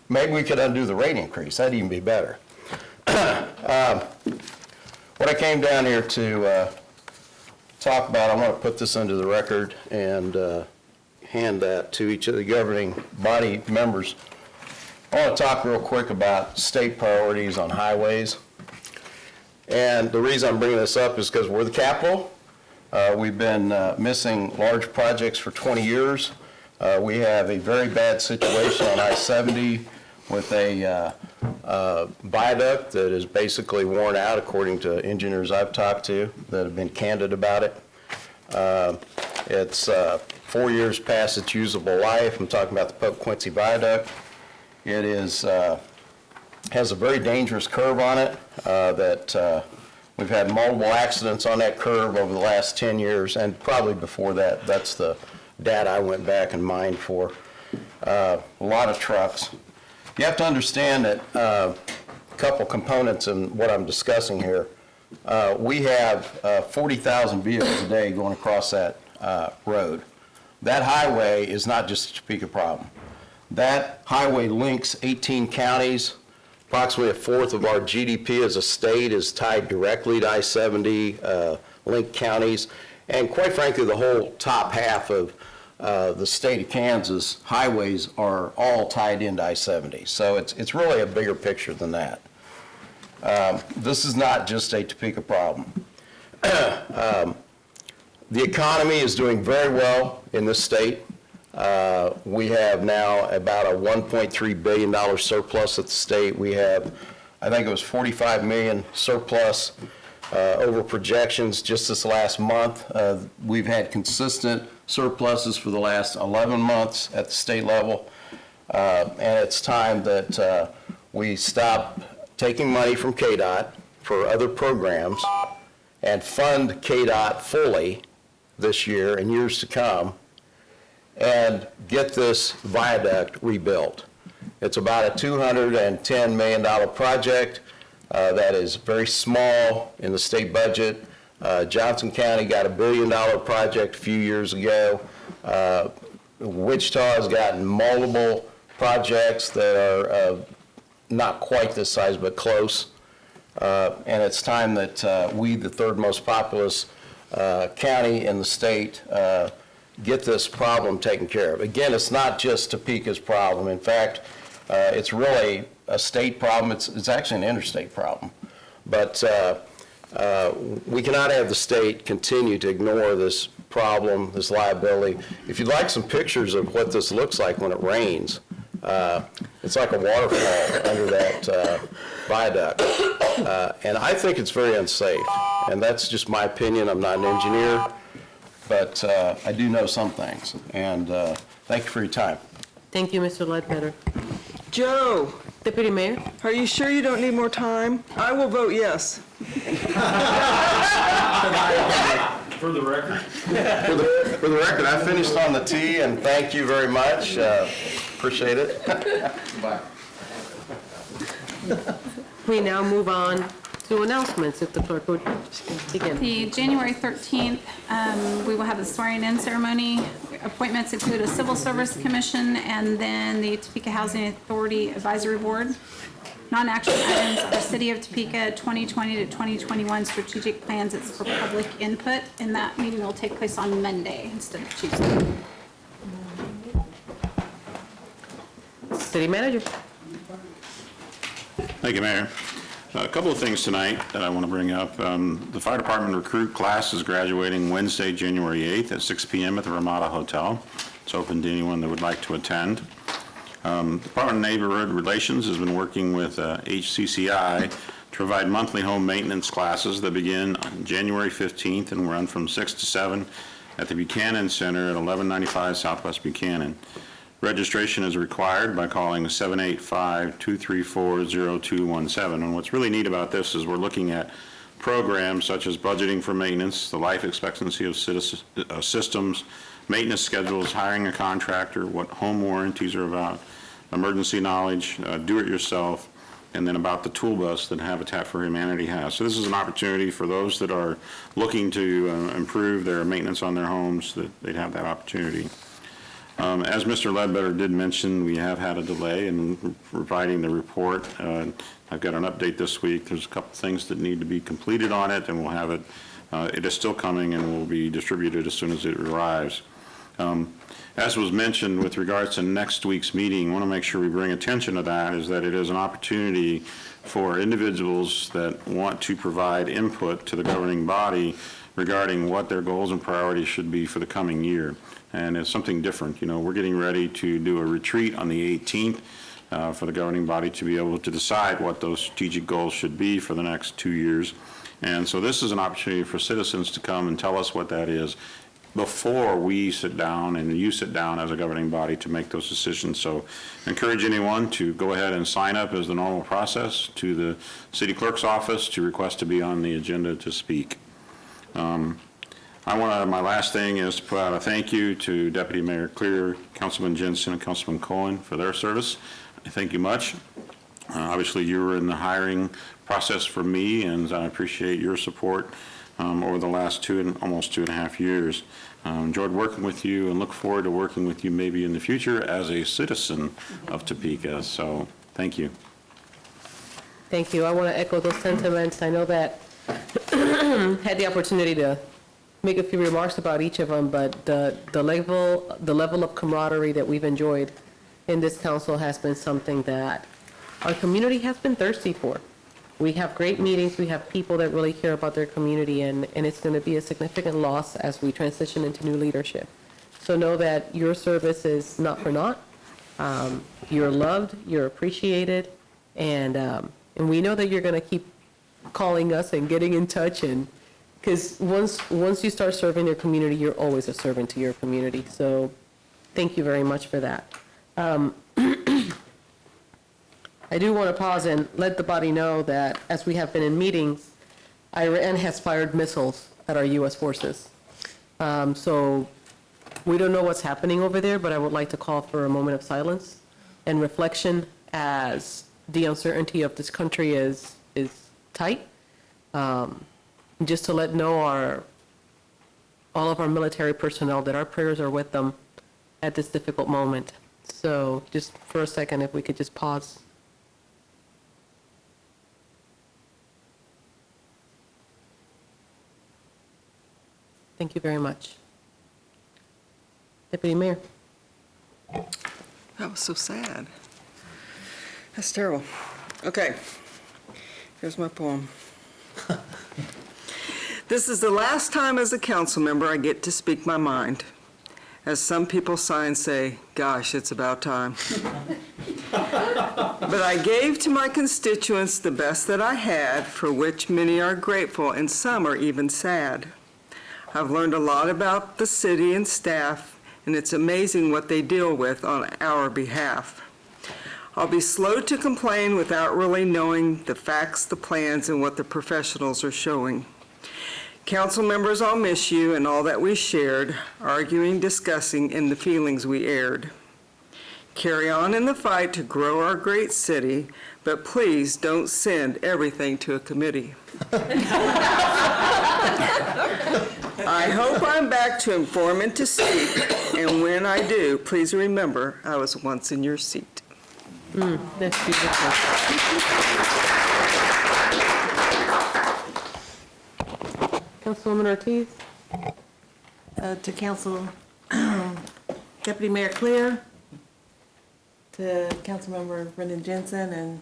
Maybe we could undo the rate increase. That'd even be better. What I came down here to talk about, I want to put this into the record and hand that to each of the governing body members. I want to talk real quick about state priorities on highways. And the reason I'm bringing this up is because we're the capital. We've been missing large projects for 20 years. We have a very bad situation on I-70 with a viaduct that is basically worn out, according to engineers I've talked to that have been candid about it. It's 4 years past its usable life. I'm talking about the Pope Quincy Viaduct. It is has a very dangerous curve on it that we've had multiple accidents on that curve over the last 10 years, and probably before that. That's the data I went back and mined for. A lot of trucks. You have to understand that a couple components in what I'm discussing here. We have 40,000 vehicles a day going across that road. That highway is not just a Topeka problem. That highway links 18 counties. Approximately a fourth of our GDP as a state is tied directly to I-70 linked counties. And quite frankly, the whole top half of the state of Kansas highways are all tied into I-70. So it's really a bigger picture than that. This is not just a Topeka problem. The economy is doing very well in this state. We have now about a $1.3 billion surplus at the state. We have, I think it was 45 million surplus over projections just this last month. We've had consistent surpluses for the last 11 months at the state level. And it's time that we stop taking money from KDOT for other programs and fund KDOT fully this year and years to come and get this viaduct rebuilt. It's about a $210 million project that is very small in the state budget. Johnson County got a $1 billion project a few years ago. Wichita has gotten multiple projects that are not quite this size, but close. And it's time that we, the third most populous county in the state, get this problem taken care of. Again, it's not just Topeka's problem. In fact, it's really a state problem. It's actually an interstate problem. But we cannot have the state continue to ignore this problem, this liability. If you'd like some pictures of what this looks like when it rains, it's like a waterfall under that viaduct. And I think it's very unsafe. And that's just my opinion. I'm not an engineer. But I do know some things, and thank you for your time. Thank you, Mr. Ledbetter. Joe, Deputy Mayor? are you sure you don't need more time? I will vote yes. For the record. For the record, I finished on the T, and thank you very much. Appreciate it. Bye. We now move on to announcements, if the clerk would begin. The January 13th, we will have a swearing-in ceremony. Appointments include a Civil Service Commission and then the Topeka Housing Authority Advisory Board. Non-action items are City of Topeka 2020 to 2021 strategic plans. It's for public input, and that meeting will take place on Monday instead of Tuesday. City Manager. Thank you, Mayor. A couple of things tonight that I want to bring up. The fire department recruit class is graduating Wednesday, January 8th at 6 p.m. at the Ramada Hotel. It's open to anyone that would like to attend. Department of Neighborhood Relations has been working with HCCI to provide monthly home maintenance classes that begin on January 15th and run from 6 to 7 at the Buchanan Center at 1195 Southwest Buchanan. Registration is required by calling 785-234-0217. And what's really neat about this is we're looking at programs such as budgeting for maintenance, the life expectancy of systems, maintenance schedules, hiring a contractor, what home warranties are about, emergency knowledge, do-it-yourself, and then about the tool bus that Habitat for Humanity has. So this is an opportunity for those that are looking to improve their maintenance on their homes, that they'd have that opportunity. As Mr. Ledbetter did mention, we have had a delay in providing the report. I've got an update this week. There's a couple things that need to be completed on it, and we'll have it. It is still coming and will be distributed as soon as it arrives. As was mentioned with regards to next week's meeting, I want to make sure we bring attention to that, is that it is an opportunity for individuals that want to provide input to the governing body regarding what their goals and priorities should be for the coming year. And it's something different. You know, we're getting ready to do a retreat on the 18th for the governing body to be able to decide what those strategic goals should be for the next 2 years. And so this is an opportunity for citizens to come and tell us what that is before we sit down and you sit down as a governing body to make those decisions. So encourage anyone to go ahead and sign up as the normal process to the city clerk's office to request to be on the agenda to speak. My last thing is to put out a thank you to Deputy Mayor Clear, Councilman Jensen, and Councilman Cohen for their service. Thank you much. Obviously, you were in the hiring process for me, and I appreciate your support over the last almost 2.5 years. Enjoyed working with you and look forward to working with you maybe in the future as a citizen of Topeka. So thank you. Thank you. I want to echo those sentiments. I know that had the opportunity to make a few remarks about each of them, but the level of camaraderie that we've enjoyed in this council has been something that our community has been thirsty for. We have great meetings, we have people that really care about their community, and it's going to be a significant loss as we transition into new leadership. So know that your service is not for naught. You're loved, you're appreciated, and we know that you're going to keep calling us and getting in touch, and because once you start serving your community, you're always a servant to your community. So thank you very much for that. I do want to pause and let the body know that as we have been in meetings, Iran has fired missiles at our U.S. forces. So we don't know what's happening over there, but I would like to call for a moment of silence and reflection as the uncertainty of this country is tight. Just to let know all of our military personnel that our prayers are with them at this difficult moment. So just for a second, if we could just pause. Thank you very much. Deputy Mayor. That was so sad. That's terrible. Okay, here's my poem. This is the last time as a council member I get to speak my mind. As some people sigh and say, gosh, it's about time. But I gave to my constituents the best that I had, for which many are grateful and some are even sad. I've learned a lot about the city and staff, and it's amazing what they deal with on our behalf. I'll be slow to complain without really knowing the facts, the plans, and what the professionals are showing. Council members, I'll miss you and all that we shared, arguing, discussing, and the feelings we aired. Carry on in the fight to grow our great city, but please don't send everything to a committee. I hope I'm back to inform and to speak, and when I do, please remember I was once in your seat. That's beautiful. Councilwoman Ortiz. To Council Deputy Mayor Clear, to Councilmember Brendan Jensen and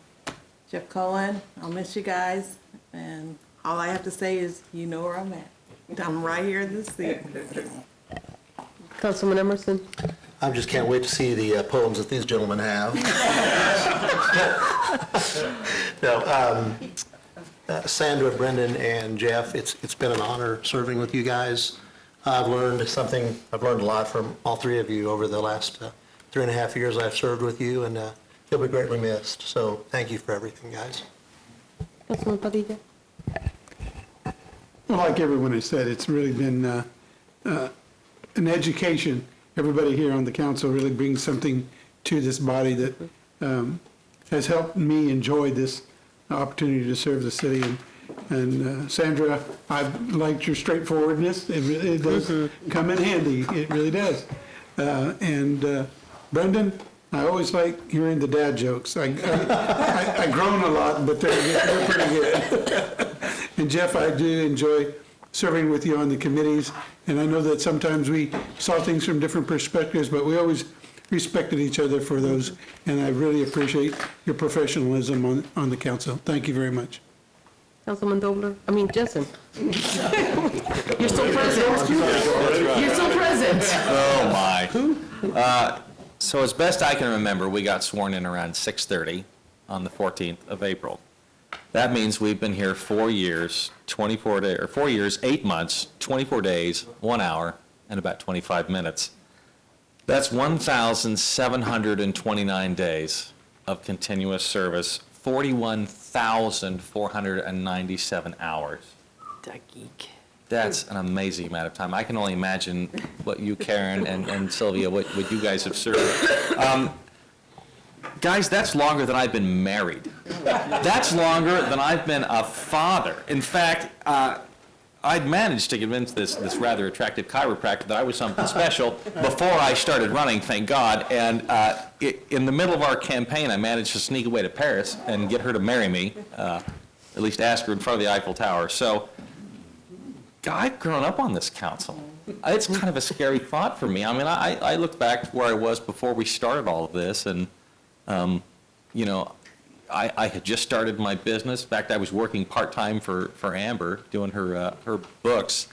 Jeff Cohen, I'll miss you guys, and all I have to say is, you know where I'm at. I'm right here in this seat. Councilman Emerson. I just can't wait to see the poems that these gentlemen have. No, Sandra, Brendan, and Jeff, it's been an honor serving with you guys. I've learned a lot from all three of you over the last 3.5 years I've served with you, and you'll be greatly missed. So thank you for everything, guys. Councilman Padilla. Like everyone has said, it's really been an education. Everybody here on the council really brings something to this body that has helped me enjoy this opportunity to serve the city. And Sandra, I've liked your straightforwardness. It really does come in handy. It really does. And Brendan, I always like hearing the dad jokes. I groan a lot, but they're pretty good. And Jeff, I do enjoy serving with you on the committees. And I know that sometimes we saw things from different perspectives, but we always respected each other for those. And I really appreciate your professionalism on the council. Thank you very much. Councilman Jensen. You're still present. You're still present. Oh, my. So as best I can remember, we got sworn in around 6:30 on the 14th of April. That means we've been here 4 years, 24 days, or 4 years, 8 months, 24 days, 1 hour, and about 25 minutes. That's 1,729 days of continuous service, 41,497 hours. That's an amazing amount of time. I can only imagine what you, Karen, and Sylvia, what you guys have served. Guys, that's longer than I've been married. That's longer than I've been a father. In fact, I'd managed to convince this rather attractive chiropractor that I was something special before I started running, thank God. And in the middle of our campaign, I managed to sneak away to Paris and get her to marry me, at least ask her in front of the Eiffel Tower. So I've grown up on this council. It's kind of a scary thought for me. I mean, I look back to where I was before we started all of this, and you know, I had just started my business. In fact, I was working part-time for Amber, doing her books,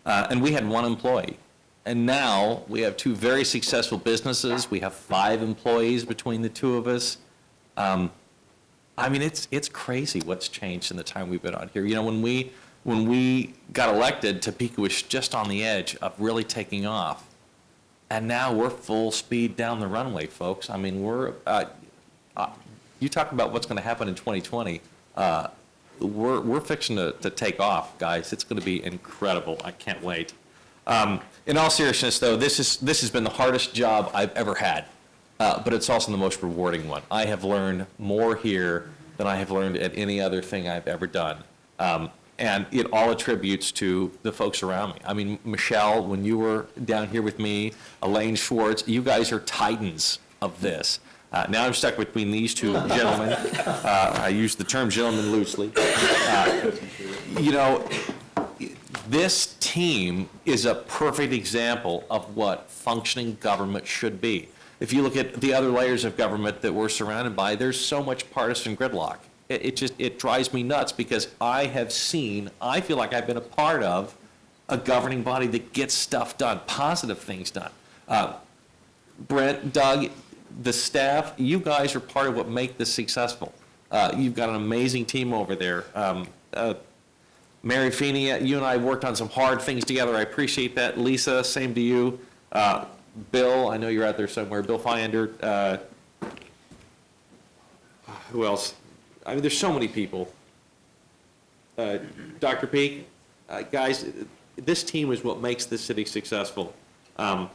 and we had 1 employee. And now we have 2 very successful businesses. We have 5 employees between the 2 of us. I mean, it's crazy what's changed in the time we've been on here. You know, when we got elected, Topeka was just on the edge of really taking off. And now we're full speed down the runway, folks. I mean, you talk about what's going to happen in 2020. We're fixing to take off, guys. It's going to be incredible. I can't wait. In all seriousness, though, this has been the hardest job I've ever had, but it's also the most rewarding one. I have learned more here than I have learned at any other thing I've ever done. And it all attributes to the folks around me. I mean, Michelle, when you were down here with me, Elaine Schwartz, you guys are titans of this. Now I'm stuck between these 2 gentlemen. I use the term gentleman loosely. You know, this team is a perfect example of what functioning government should be. If you look at the other layers of government that we're surrounded by, there's so much partisan gridlock. It drives me nuts because I feel like I've been a part of a governing body that gets stuff done, positive things done. Brent, Doug, the staff, you guys are part of what make this successful. You've got an amazing team over there. Mary Feeney, you and I worked on some hard things together. I appreciate that. Lisa, same to you. Bill, I know you're out there somewhere. Bill Fyander. Who else? I mean, there's so many people. Dr. Peak, guys, this team is what makes this city successful. You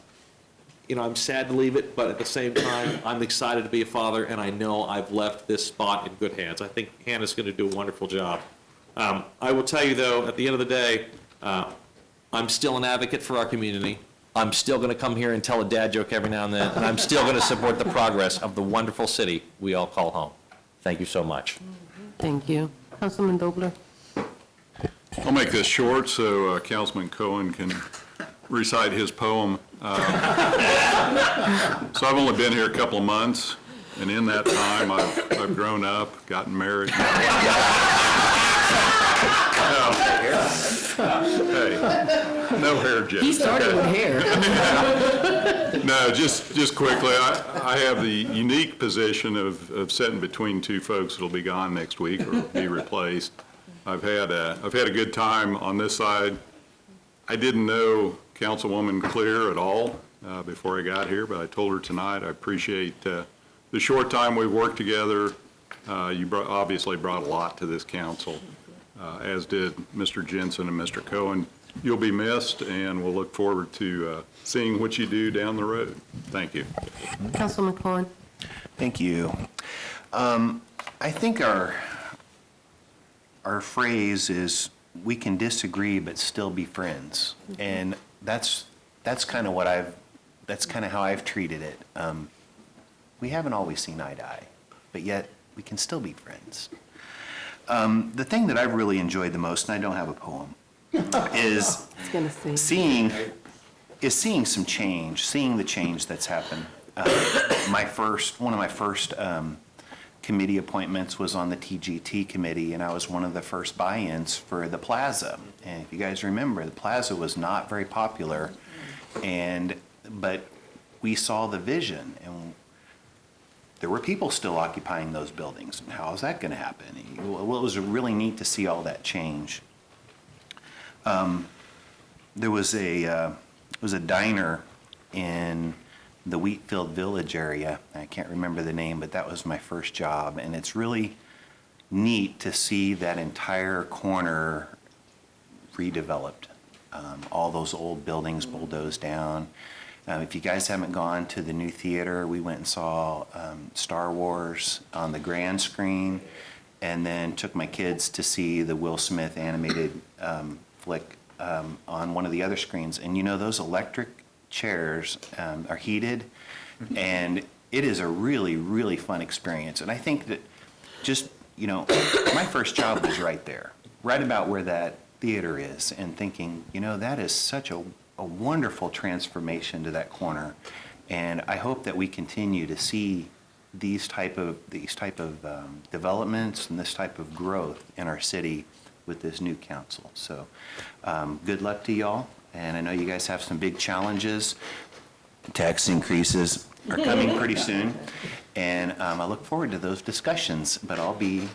know, I'm sad to leave it, but at the same time, I'm excited to be a father, and I know I've left this spot in good hands. I think Hannah's going to do a wonderful job. I will tell you, though, at the end of the day, I'm still an advocate for our community. I'm still going to come here and tell a dad joke every now and then, and I'm still going to support the progress of the wonderful city we all call home. Thank you so much. Thank you. Councilman Dobler. I'll make this short so Councilman Cohen can recite his poem. So I've only been here a couple of months, and in that time I've grown up, gotten married. Hey, no hair, Jeff. He started with hair. No, just quickly, I have the unique position of sitting between 2 folks that'll be gone next week or be replaced. I've had a good time on this side. I didn't know Councilwoman Clear at all before I got here, but I told her tonight I appreciate the short time we've worked together. You obviously brought a lot to this council, as did Mr. Jensen and Mr. Cohen. You'll be missed, and we'll look forward to seeing what you do down the road. Thank you. Councilman Cohen. Thank you. I think our phrase is, we can disagree but still be friends. And that's kind of how I've treated it. We haven't always seen eye to eye, but yet we can still be friends. The thing that I've really enjoyed the most, and I don't have a poem, is seeing some change, seeing the change that's happened. One of my first committee appointments was on the TGT committee, and I was one of the first buy-ins for the plaza. And if you guys remember, the plaza was not very popular, but we saw the vision, and there were people still occupying those buildings. And how is that going to happen? Well, it was really neat to see all that change. There was a diner in the Wheatfield Village area. I can't remember the name, but that was my first job. And it's really neat to see that entire corner redeveloped. All those old buildings bulldozed down. If you guys haven't gone to the new theater, we went and saw Star Wars on the grand screen, and then took my kids to see the Will Smith animated flick on one of the other screens. And you know, those electric chairs are heated, and it is a really, really fun experience. And I think that just, you know, my first job was right there, right about where that theater is, and thinking, you know, that is such a wonderful transformation to that corner. And I hope that we continue to see these type of developments and this type of growth in our city with this new council. So good luck to y'all. And I know you guys have some big challenges. Tax increases are coming pretty soon. And I look forward to those discussions, but I'll be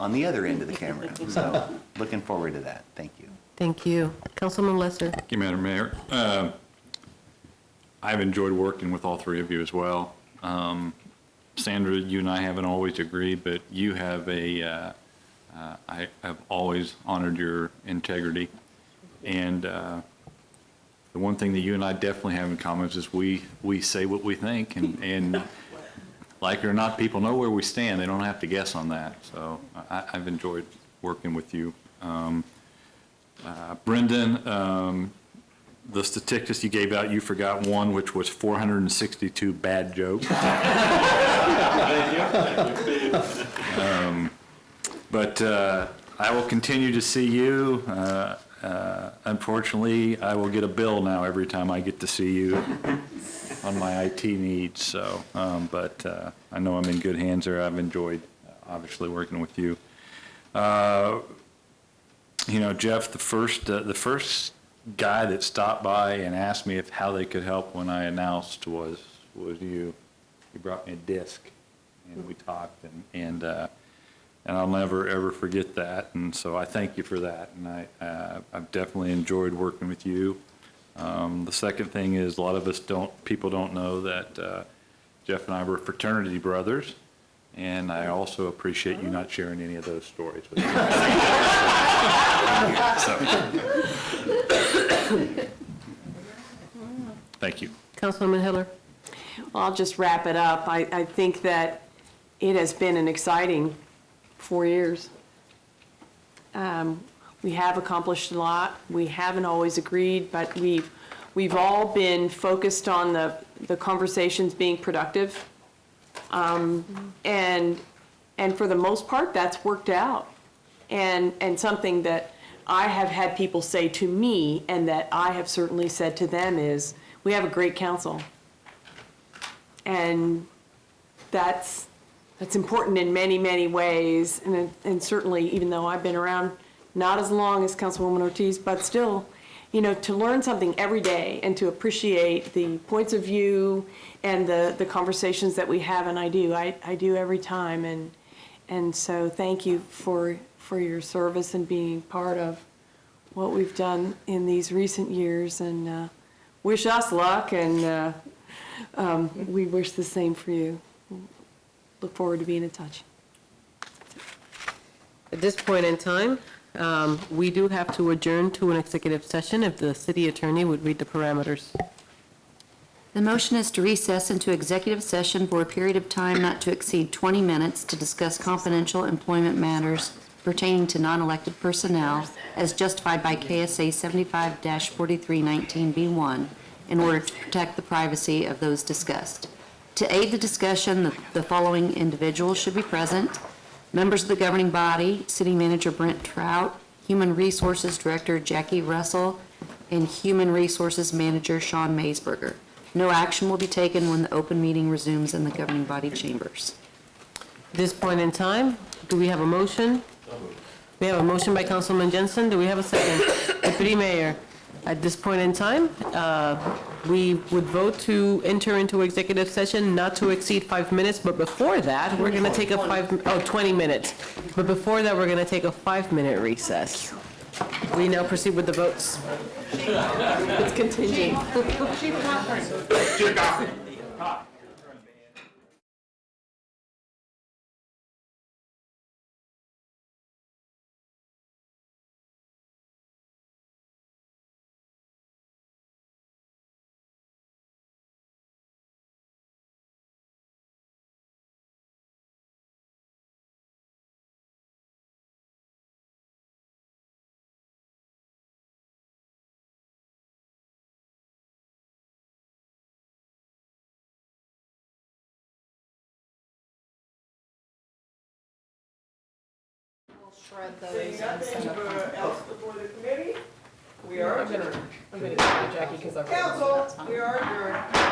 on the other end of the camera. So looking forward to that. Thank you. Thank you. Councilman Lesser. Thank you, Madam Mayor. I've enjoyed working with all three of you as well. Sandra, you and I haven't always agreed, but you have I have always honored your integrity. And the one thing that you and I definitely have in common is we say what we think, and like it or not, people know where we stand. They don't have to guess on that. So I've enjoyed working with you. Brendan, the statistics you gave out, you forgot one, which was 462 bad jokes. But I will continue to see you. Unfortunately, I will get a bill now every time I get to see you on my IT needs. So, but I know I'm in good hands there. I've enjoyed, obviously, working with you. You know, Jeff, the first guy that stopped by and asked me how they could help when I announced was you. You brought me a disc, and we talked, and I'll never ever forget that. And so I thank you for that. And I've definitely enjoyed working with you. The second thing is, a lot of people don't know that Jeff and I were fraternity brothers. And I also appreciate you not sharing any of those stories with me. Thank you. Councilwoman Hiller. Well, I'll just wrap it up. I think that it has been an exciting 4 years. We have accomplished a lot. We haven't always agreed, but we've all been focused on the conversations being productive. And for the most part, that's worked out. And something that I have had people say to me, and that I have certainly said to them, is we have a great council. And that's important in many, many ways. And certainly, even though I've been around not as long as Councilwoman Ortiz, but still, you know, to learn something every day and to appreciate the points of view and the conversations that we have, and I do every time. And so thank you for your service and being part of what we've done in these recent years, and wish us luck, and we wish the same for you. Look forward to being in touch. At this point in time, we do have to adjourn to an executive session. If the city attorney would read the parameters. The motion is to recess into executive session for a period of time not to exceed 20 minutes to discuss confidential employment matters pertaining to non-elected personnel as justified by KSA 75-4319B1 in order to protect the privacy of those discussed. To aid the discussion, the following individuals should be present: members of the governing body, City Manager Brent Trout, Human Resources Director Jackie Russell, and Human Resources Manager Sean Maysberger. No action will be taken when the open meeting resumes in the governing body chambers. At this point in time, do we have a motion? We have a motion by Councilman Jensen. Do we have a second? Deputy Mayor, at this point in time, we would vote to enter into executive session not to exceed 5 minutes, but before that, we're going to take a 20 minutes. But before that, we're going to take a 5-minute recess. We now proceed with the votes. It's contingent. Chief Cochran. Shred those and send them. Else before the committee? We are adjourned. I'm gonna give it to Jackie because I've. Council, we are adjourned.